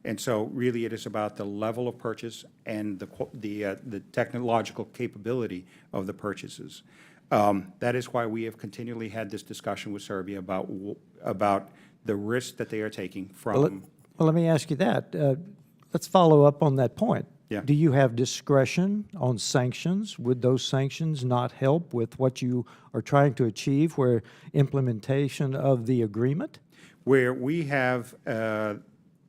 And so really it is about the level of purchase and the technological capability of the purchases. That is why we have continually had this discussion with Serbia about the risk that they are taking from. Well, let me ask you that. Let's follow up on that point. Yeah. Do you have discretion on sanctions? Would those sanctions not help with what you are trying to achieve, where implementation of the agreement? Where we have the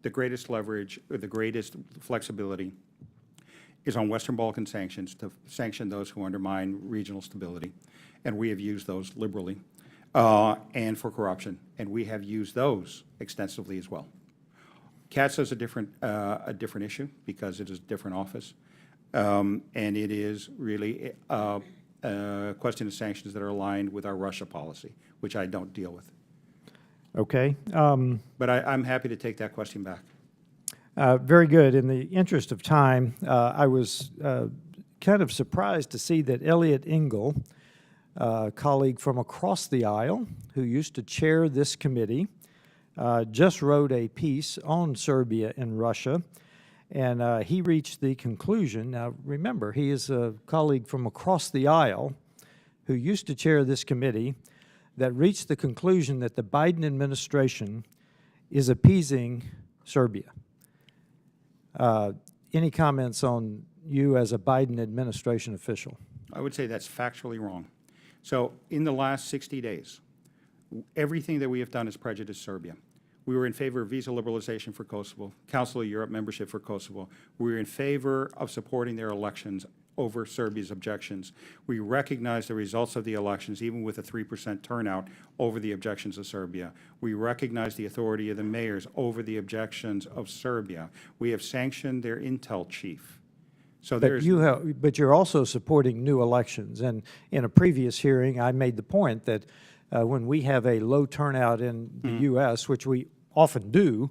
greatest leverage or the greatest flexibility is on Western Balkan sanctions, to sanction those who undermine regional stability. And we have used those liberally, and for corruption. And we have used those extensively as well. CATSA is a different issue because it is a different office. And it is really a question of sanctions that are aligned with our Russia policy, which I don't deal with. Okay. But I'm happy to take that question back. Very good. In the interest of time, I was kind of surprised to see that Elliot Engel, a colleague from across the aisle who used to chair this committee, just wrote a piece on Serbia and Russia, and he reached the conclusion. Now, remember, he is a colleague from across the aisle who used to chair this committee that reached the conclusion that the Biden administration is appeasing Serbia. Any comments on you as a Biden administration official? I would say that's factually wrong. So in the last 60 days, everything that we have done has prejudiced Serbia. We were in favor of visa liberalization for Kosovo, Council of Europe membership for Kosovo. We were in favor of supporting their elections over Serbia's objections. We recognize the results of the elections, even with a 3% turnout, over the objections of Serbia. We recognize the authority of the mayors over the objections of Serbia. We have sanctioned their intel chief. So there's... But you're also supporting new elections. And in a previous hearing, I made the point that when we have a low turnout in the U.S., which we often do,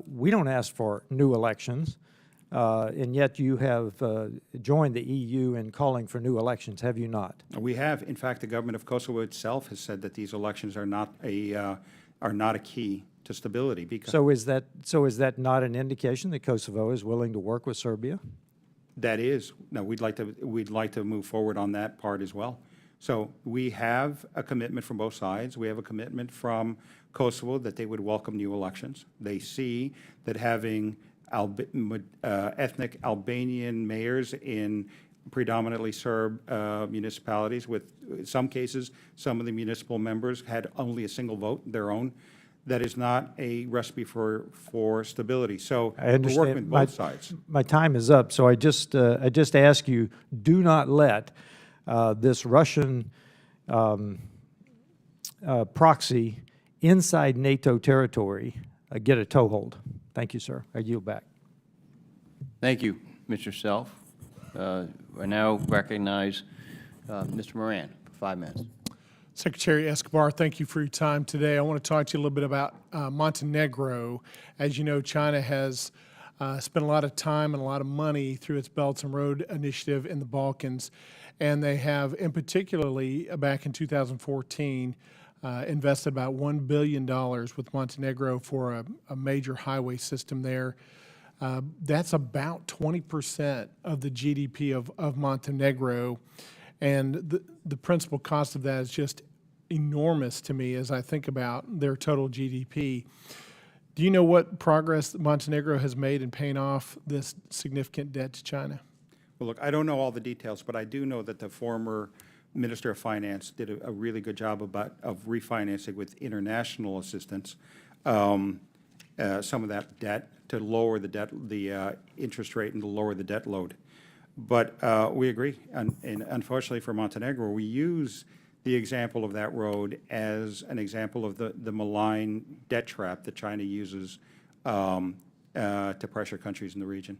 we don't ask for new elections. And yet you have joined the EU in calling for new elections, have you not? We have. In fact, the government of Kosovo itself has said that these elections are not a key to stability. Because So is that not an indication that Kosovo is willing to work with Serbia? that is. No, we'd like to move forward on that part as well. So we have a commitment from both sides. We have a commitment from Kosovo that they would welcome new elections. They see that having ethnic Albanian mayors in predominantly Serb municipalities, with, in some cases, some of the municipal members had only a single vote, their own. That is not a recipe for stability. So I understand. we're working with both sides. My time is up, so I just ask you, do not let this Russian proxy inside NATO territory get a toehold. Thank you, sir. I yield back. Thank you, Mr. Self. I now recognize Mr. Moran for 5 minutes. Secretary Escobar, thank you for your time today. I want to talk to you a little bit about Montenegro. As you know, China has spent a lot of time and a lot of money through its Belt and Road Initiative in the Balkans, and they have, in particularly back in 2014, invested about $1 billion with Montenegro for a major highway system there. That's about 20% of the GDP of Montenegro, and the principal cost of that is just enormous to me as I think about their total GDP. Do you know what progress Montenegro has made in paying off this significant debt to China? Well, look, I don't know all the details, but I do know that the former Minister of Finance did a really good job of refinancing with international assistance some of that debt to lower the interest rate and to lower the debt load. But we agree, and unfortunately for Montenegro, we use the example of that road as an example of the malign debt trap that China uses to pressure countries in the region.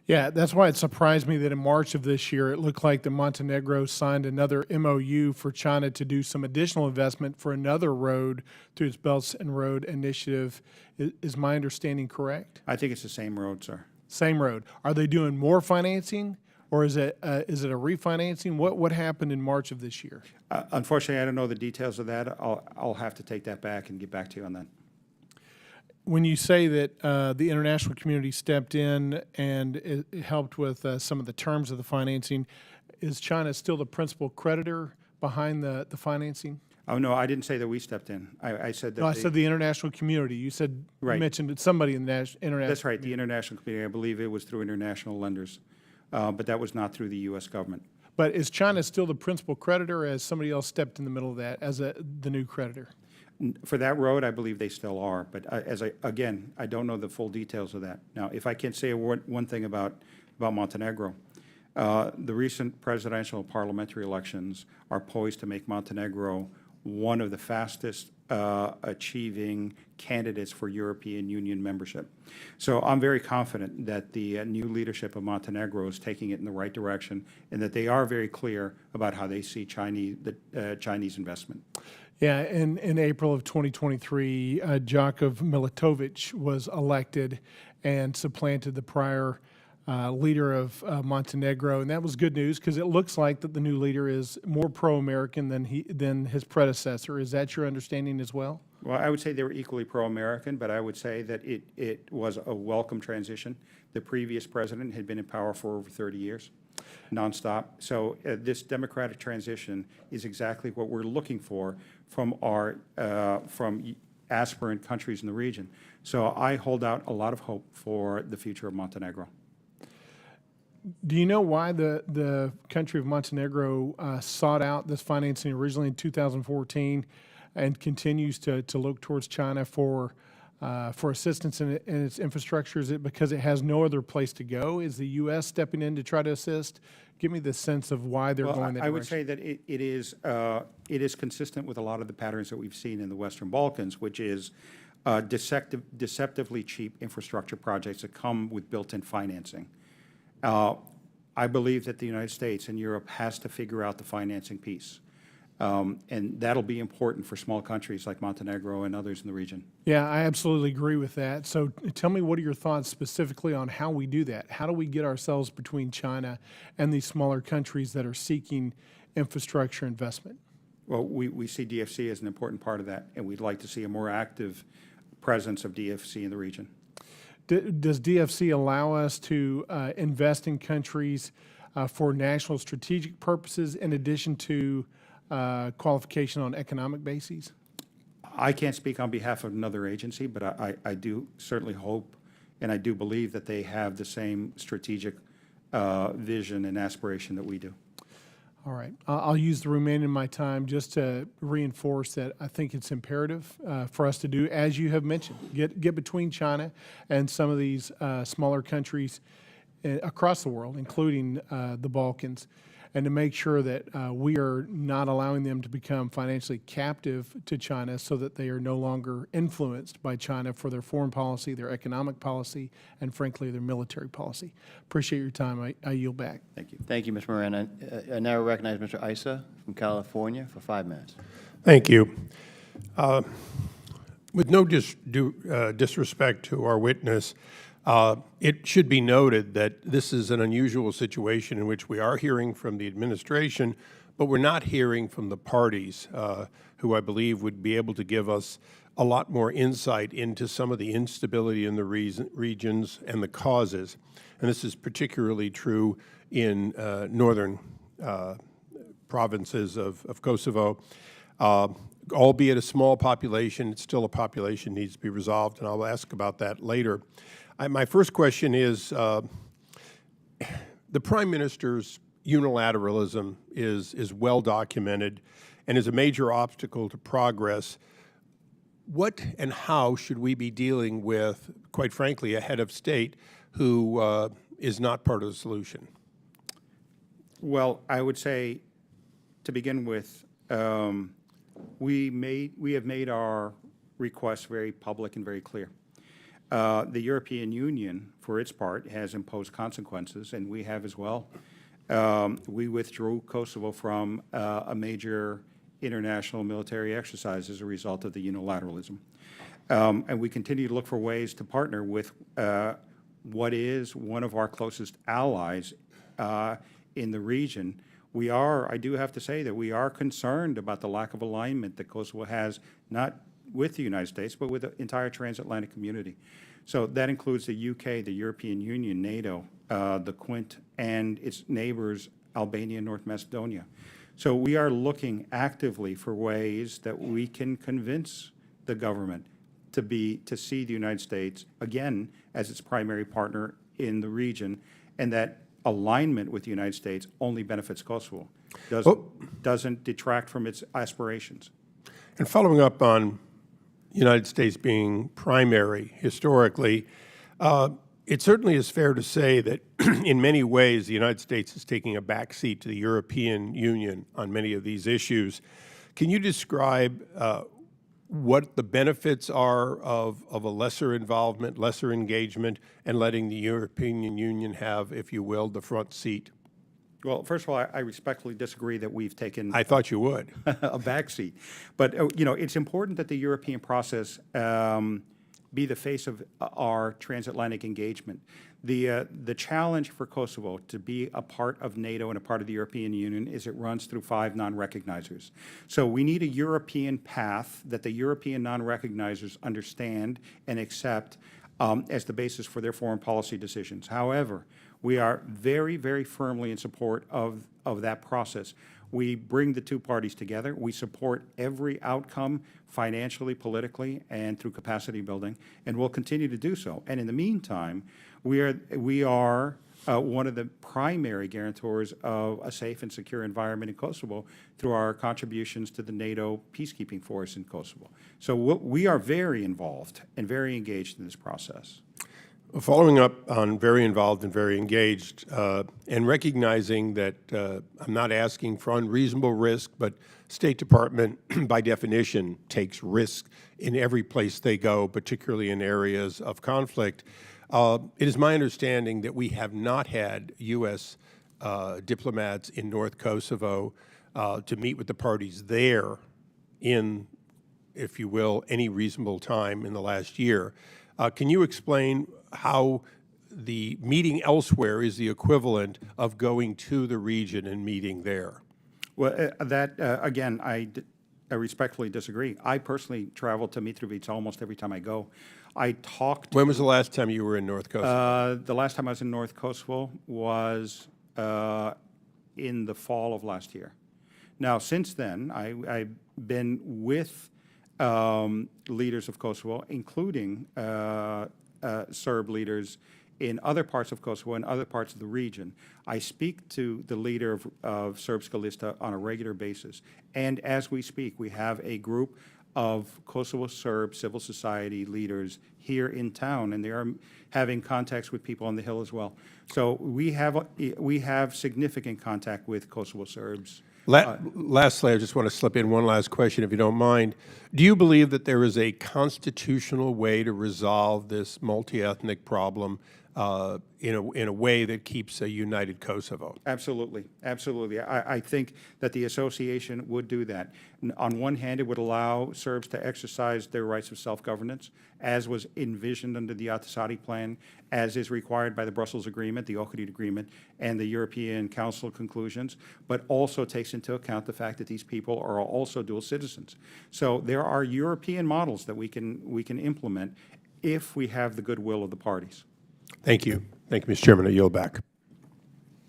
Yeah, that's why it surprised me that in March of this year, it looked like the Montenegro signed another MOU for China to do some additional investment for another road through its Belt and Road Initiative. Is my understanding correct? I think it's the same road, sir. Same road. Are they doing more financing, or is it a refinancing? What happened in March of this year? Unfortunately, I don't know the details of that. I'll have to take that back and get back to you on that. When you say that the international community stepped in and it helped with some of the terms of the financing, is China still the principal creditor behind the financing? Oh, no, I didn't say that we stepped in. I said that. No, I said the international community. You said, you Right. mentioned that somebody in the international. That's right, the international community. I believe it was through international lenders, but that was not through the U.S. government. But is China still the principal creditor, or has somebody else stepped in the middle of that as the new creditor? For that road, I believe they still are, but again, I don't know the full details of that. Now, if I can say one thing about Montenegro, the recent presidential and parliamentary elections are poised to make Montenegro one of the fastest achieving candidates for European Union membership. So I'm very confident that the new leadership of Montenegro is taking it in the right direction, and that they are very clear about how they see Chinese investment. Yeah, in April of 2023, Jakov Militovic was elected and supplanted the prior leader of Montenegro, and that was good news because it looks like that the new leader is more pro-American than his predecessor. Is that your understanding as well? Well, I would say they were equally pro-American, but I would say that it was a welcome transition. The previous president had been in power for over 30 years, nonstop. So this democratic transition is exactly what we're looking for from from aspirant countries in the region. So I hold out a lot of hope for the future of Montenegro. Do you know why the country of Montenegro sought out this financing originally in 2014 and continues to look towards China for assistance in its infrastructure? Is it because it has no other place to go? Is the U.S. stepping in to try to assist? Give me the sense of why they're going that direction. I would say that it is consistent with a lot of the patterns that we've seen in the Western Balkans, which is deceptively cheap infrastructure projects that come with built-in financing. I believe that the United States and Europe has to figure out the financing piece. And that'll be important for small countries like Montenegro and others in the region. Yeah, I absolutely agree with that. So tell me, what are your thoughts specifically on how we do that? How do we get ourselves between China and these smaller countries that are seeking infrastructure investment? Well, we see DFC as an important part of that, and we'd like to see a more active presence of DFC in the region. Does DFC allow us to invest in countries for national strategic purposes in addition to qualification on economic bases? I can't speak on behalf of another agency, but I do certainly hope, and I do believe that they have the same strategic vision and aspiration that we do. All right. I'll use the remainder of my time just to reinforce that I think it's imperative for us to do, as you have mentioned, get between China and some of these smaller countries across the world, including the Balkans, and to make sure that we are not allowing them to become financially captive to China so that they are no longer influenced by China for their foreign policy, their economic policy, and frankly, their military policy. Appreciate your time. I yield back. Thank you. Thank you, Mr. Moran. I now recognize Mr. Issa from California for 5 minutes. Thank you. With no disrespect to our witness, it should be noted that this is an unusual situation in which we are hearing from the administration, but we're not hearing from the parties, who I believe would be able to give us a lot more insight into some of the instability in the regions and the causes. And this is particularly true in northern provinces of Kosovo. Albeit a small population, it's still a population needs to be resolved, and I'll ask about that later. My first question is, the Prime Minister's unilateralism is well documented and is a major obstacle to progress. What and how should we be dealing with, quite frankly, a head of state who is not part of the solution? Well, I would say, to begin with, we have made our requests very public and very clear. The European Union, for its part, has imposed consequences, and we have as well. We withdrew Kosovo from a major international military exercise as a result of the unilateralism. And we continue to look for ways to partner with what is one of our closest allies in the region. I do have to say that we are concerned about the lack of alignment that Kosovo has, not with the United States, but with the entire transatlantic community. So that includes the UK, the European Union, NATO, the Quint, and its neighbors, Albania and North Macedonia. So we are looking actively for ways that we can convince the government to see the United States, again, as its primary partner in the region, and that alignment with the United States only benefits Kosovo, doesn't detract from its aspirations. And following up on United States being primary historically, it certainly is fair to say that in many ways the United States is taking a backseat to the European Union on many of these issues. Can you describe what the benefits are of a lesser involvement, lesser engagement, and letting the European Union have, if you will, the front seat? Well, first of all, I respectfully disagree that we've taken I thought you would. a backseat. But, you know, it's important that the European process be the face of our transatlantic engagement. The challenge for Kosovo to be a part of NATO and a part of the European Union is it runs through 5 non-recognizers. So we need a European path that the European non-recognizers understand and accept as the basis for their foreign policy decisions. However, we are very, very firmly in support of that process. We bring the two parties together. We support every outcome financially, politically, and through capacity building, and we'll continue to do so. And in the meantime, we are one of the primary guarantors of a safe and secure environment in Kosovo through our contributions to the NATO peacekeeping force in Kosovo. So we are very involved and very engaged in this process. Following up on very involved and very engaged, and recognizing that I'm not asking for unreasonable risk, but State Department, by definition, takes risk in every place they go, particularly in areas of conflict. It is my understanding that we have not had U.S. Diplomats in North Kosovo to meet with the parties there in, if you will, any reasonable time in the last year. Can you explain how the meeting elsewhere is the equivalent of going to the region and meeting there? Well, again, I respectfully disagree. I personally travel to Mitrovica almost every time I go. I talked. When was the last time you were in North Kosovo? The last time I was in North Kosovo was in the fall of last year. Now, since then, I've been with leaders of Kosovo, including Serb leaders in other parts of Kosovo and other parts of the region. I speak to the leader of Srpska Lista on a regular basis. And as we speak, we have a group of Kosovo Serb civil society leaders here in town, and they are having contacts with people on the Hill as well. So we have significant contact with Kosovo Serbs. Lastly, I just want to slip in one last question, if you don't mind. Do you believe that there is a constitutional way to resolve this multi-ethnic problem in a way that keeps a united Kosovo? Absolutely, absolutely. I think that the association would do that. On one hand, it would allow Serbs to exercise their rights of self-governance, as was envisioned under the Ahtisaari Plan, as is required by the Brussels Agreement, the Ohrid Agreement, and the European Council conclusions, but also takes into account the fact that these people are also dual citizens. So there are European models that we can implement if we have the goodwill of the parties. Thank you. Thank you, Mr. Chairman. I yield back.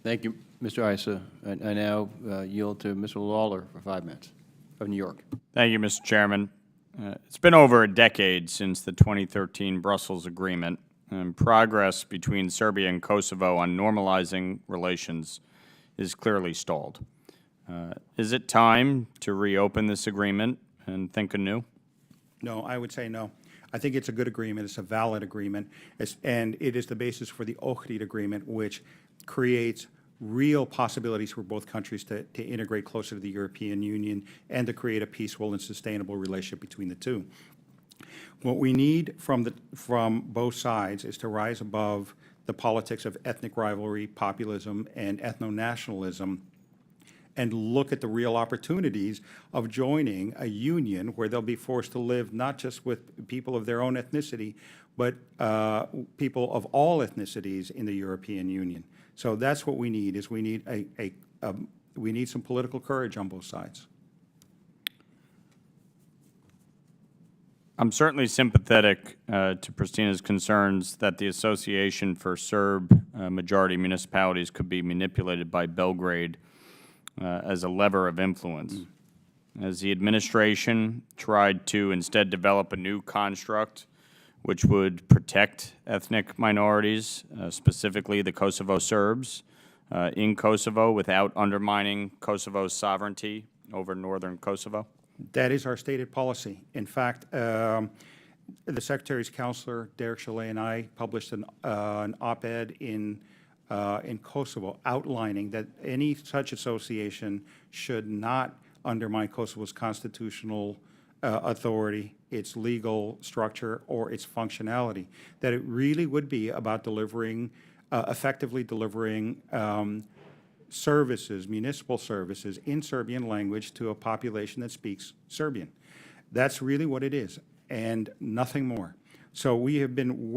Thank you, Mr. Issa. I now yield to Mr. Lawler for 5 minutes of New York. Thank you, Mr. Chairman. It's been over a decade since the 2013 Brussels Agreement, and progress between Serbia and Kosovo on normalizing relations is clearly stalled. Is it time to reopen this agreement and think anew? No, I would say no. I think it's a good agreement. It's a valid agreement, and it is the basis for the Ohrid Agreement, which creates real possibilities for both countries to integrate closer to the European Union and to create a peaceful and sustainable relationship between the two. What we need from both sides is to rise above the politics of ethnic rivalry, populism, and ethno-nationalism, and look at the real opportunities of joining a union where they'll be forced to live not just with people of their own ethnicity, but people of all ethnicities in the European Union. So that's what we need, is we need some political courage on both sides. I'm certainly sympathetic to Pristina's concerns that the Association for Serb Majority Municipalities could be manipulated by Belgrade as a lever of influence. As the administration tried to instead develop a new construct which would protect ethnic minorities, specifically the Kosovo Serbs, in Kosovo without undermining Kosovo's sovereignty over northern Kosovo? That is our stated policy. In fact, the Secretary's counselor, Derek Chalet, and I published an op-ed in Kosovo outlining that any such association should not undermine Kosovo's constitutional authority, its legal structure, or its functionality, that it really would be about delivering, effectively delivering services, municipal services in Serbian language to a population that speaks Serbian. That's really what it is, and nothing more. So we have been,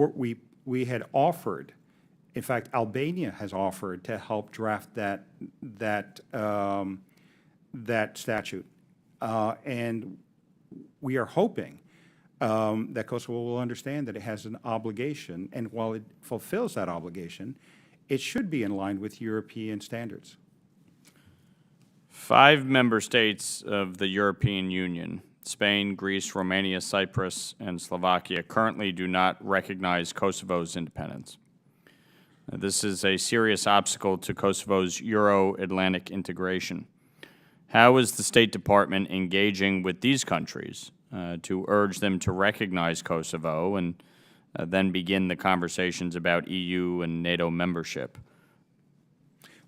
we had offered, in fact, Albania has offered to help draft that statute. And we are hoping that Kosovo will understand that it has an obligation, and while it fulfills that obligation, it should be in line with European standards. 5 member states of the European Union, Spain, Greece, Romania, Cyprus, and Slovakia, currently do not recognize Kosovo's independence. This is a serious obstacle to Kosovo's Euro-Atlantic integration. How is the State Department engaging with these countries to urge them to recognize Kosovo and then begin the conversations about EU and NATO membership?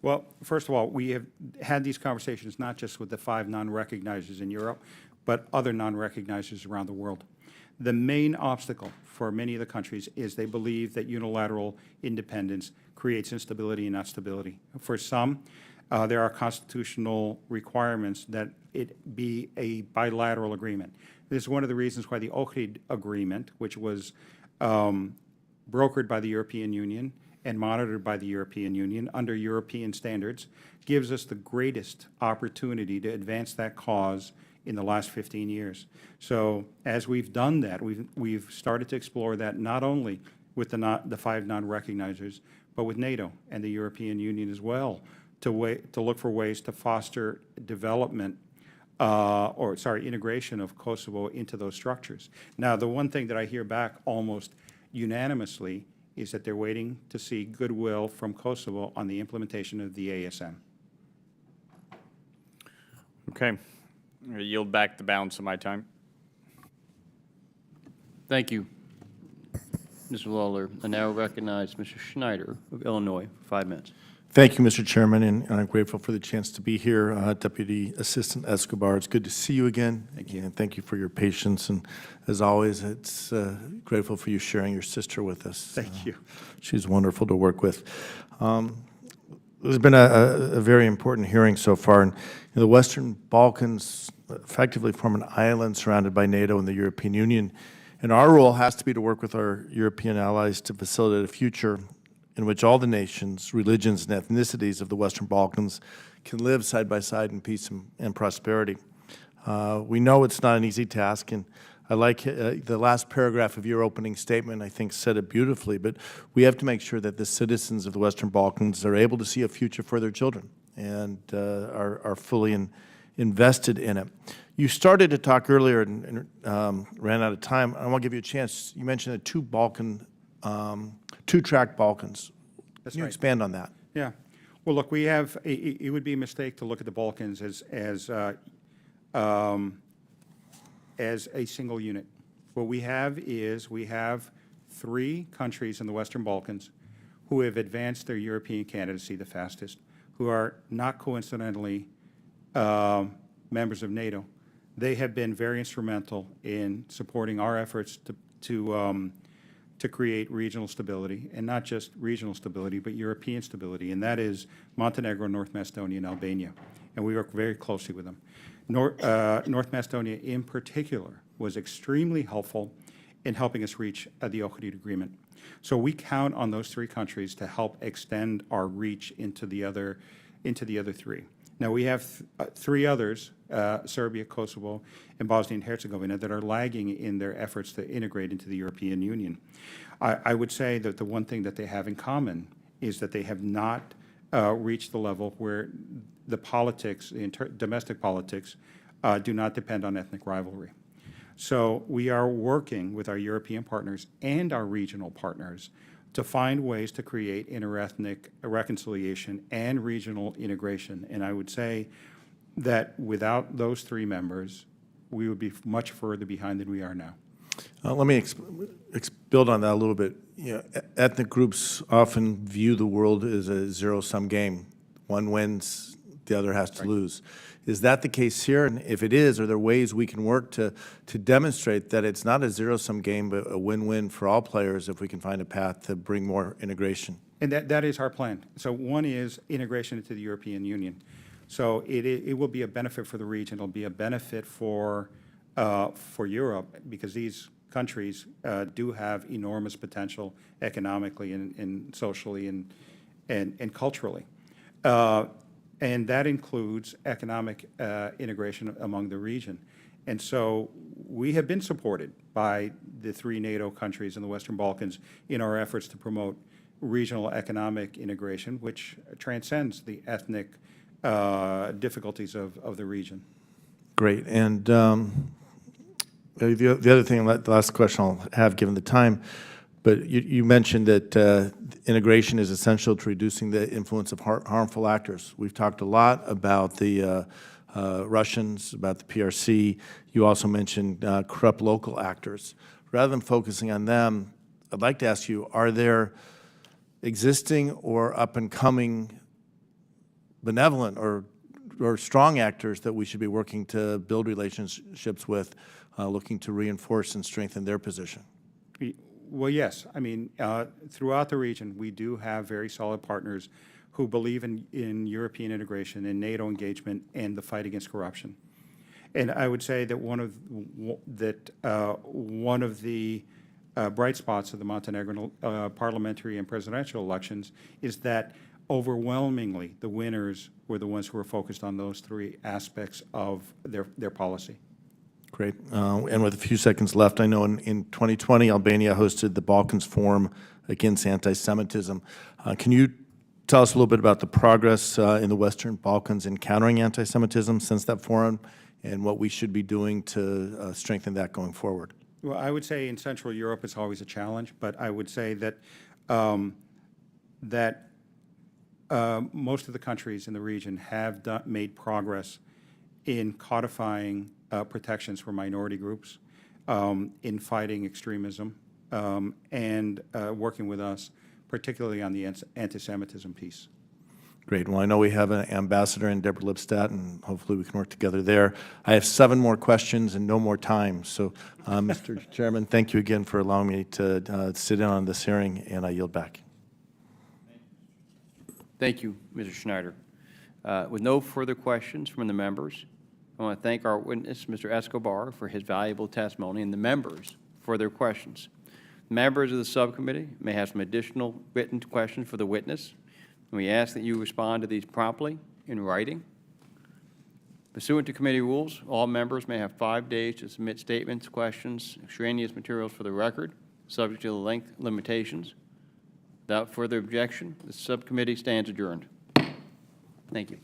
Well, first of all, we have had these conversations not just with the 5 non-recognizers in Europe, but other non-recognizers around the world. The main obstacle for many of the countries is they believe that unilateral independence creates instability and not stability. For some, there are constitutional requirements that it be a bilateral agreement. This is one of the reasons why the Ohrid Agreement, which was brokered by the European Union and monitored by the European Union under European standards, gives us the greatest opportunity to advance that cause in the last 15 years. So as we've done that, we've started to explore that not only with the 5 non-recognizers, but with NATO and the European Union as well, to look for ways to foster development, integration of Kosovo into those structures. Now, the one thing that I hear back almost unanimously is that they're waiting to see goodwill from Kosovo on the implementation of the ASM. Okay. I yield back the balance of my time. Thank you, Mr. Lawler. I now recognize Mr. Schneider of Illinois for 5 minutes. Thank you, Mr. Chairman, and I'm grateful for the chance to be here. Deputy Assistant Escobar, it's good to see you again. Thank you. And thank you for your patience. And as always, it's grateful for you sharing your sister with us. Thank you. She's wonderful to work with. There's been a very important hearing so far. And the Western Balkans effectively form an island surrounded by NATO and the European Union. And our role has to be to work with our European allies to facilitate a future in which all the nations, religions, and ethnicities of the Western Balkans can live side by side in peace and prosperity. We know it's not an easy task, and I like the last paragraph of your opening statement, I think, said it beautifully, but we have to make sure that the citizens of the Western Balkans are able to see a future for their children and are fully invested in it. You started to talk earlier and ran out of time. I want to give you a chance. You mentioned the two-track Balkans. That's Can you right. expand on that? Yeah. Well, look, we have, it would be a mistake to look at the Balkans as a single unit. What we have is we have 3 countries in the Western Balkans who have advanced their European candidacy the fastest, who are not coincidentally members of NATO. They have been very instrumental in supporting our efforts to create regional stability, and not just regional stability, but European stability, and that is Montenegro, North Macedonia, and Albania. And we work very closely with them. North Macedonia in particular was extremely helpful in helping us reach the Ohrid Agreement. So we count on those 3 countries to help extend our reach into the other 3. Now, we have 3 others, Serbia, Kosovo, and Bosnia and Herzegovina, that are lagging in their efforts to integrate into the European Union. I would say that the one thing that they have in common is that they have not reached the level where the politics, domestic politics, do not depend on ethnic rivalry. So we are working with our European partners and our regional partners to find ways to create interethnic reconciliation and regional integration. And I would say that without those three members, we would be much further behind than we are now. Let me build on that a little bit. You know, ethnic groups often view the world as a zero-sum game. One wins, the other has to lose. Is that the case here? And if it is, are there ways we can work to demonstrate that it's not a zero-sum game, but a win-win for all players if we can find a path to bring more integration? And that is our plan. So one is integration into the European Union. So it will be a benefit for the region. It'll be a benefit for Europe, because these countries do have enormous potential economically and socially and culturally. And that includes economic integration among the region. And so we have been supported by the three NATO countries in the Western Balkans in our efforts to promote regional economic integration, which transcends the ethnic difficulties of the region. Great. And the other thing, the last question I'll have given the time, but you mentioned that integration is essential to reducing the influence of harmful actors. We've talked a lot about the Russians, about the PRC. You also mentioned corrupt local actors. Rather than focusing on them, I'd like to ask you, are there existing or up-and-coming benevolent or strong actors that we should be working to build relationships with, looking to reinforce and strengthen their position? Well, yes. I mean, throughout the region, we do have very solid partners who believe in European integration and NATO engagement and the fight against corruption. And I would say that one of the bright spots of the Montenegrin parliamentary and presidential elections is that overwhelmingly the winners were the ones who were focused on those three aspects of their policy. Great. And with a few seconds left, I know in 2020, Albania hosted the Balkans Forum Against Anti-Semitism. Can you tell us a little bit about the progress in the Western Balkans in countering anti-Semitism since that forum, and what we should be doing to strengthen that going forward? Well, I would say in Central Europe it's always a challenge, but I would say that most of the countries in the region have made progress in codifying protections for minority groups, in fighting extremism, and working with us, particularly on the anti-Semitism piece. Great. Well, I know we have an ambassador in Deborah Lipstadt, and hopefully we can work together there. I have 7 more questions and no more time. So, Mr. Chairman, thank you again for allowing me to sit in on this hearing, and I yield back. Thank you, Mr. Schneider. With no further questions from the members, I want to thank our witness, Mr. Escobar, for his valuable testimony, and the members for their questions. Members of the subcommittee may have some additional written questions for the witness, and we ask that you respond to these promptly in writing. Pursuant to committee rules, all members may have 5 days to submit statements, questions, extraneous materials for the record, subject to the length limitations. Without further objection, the subcommittee stands adjourned. Thank you.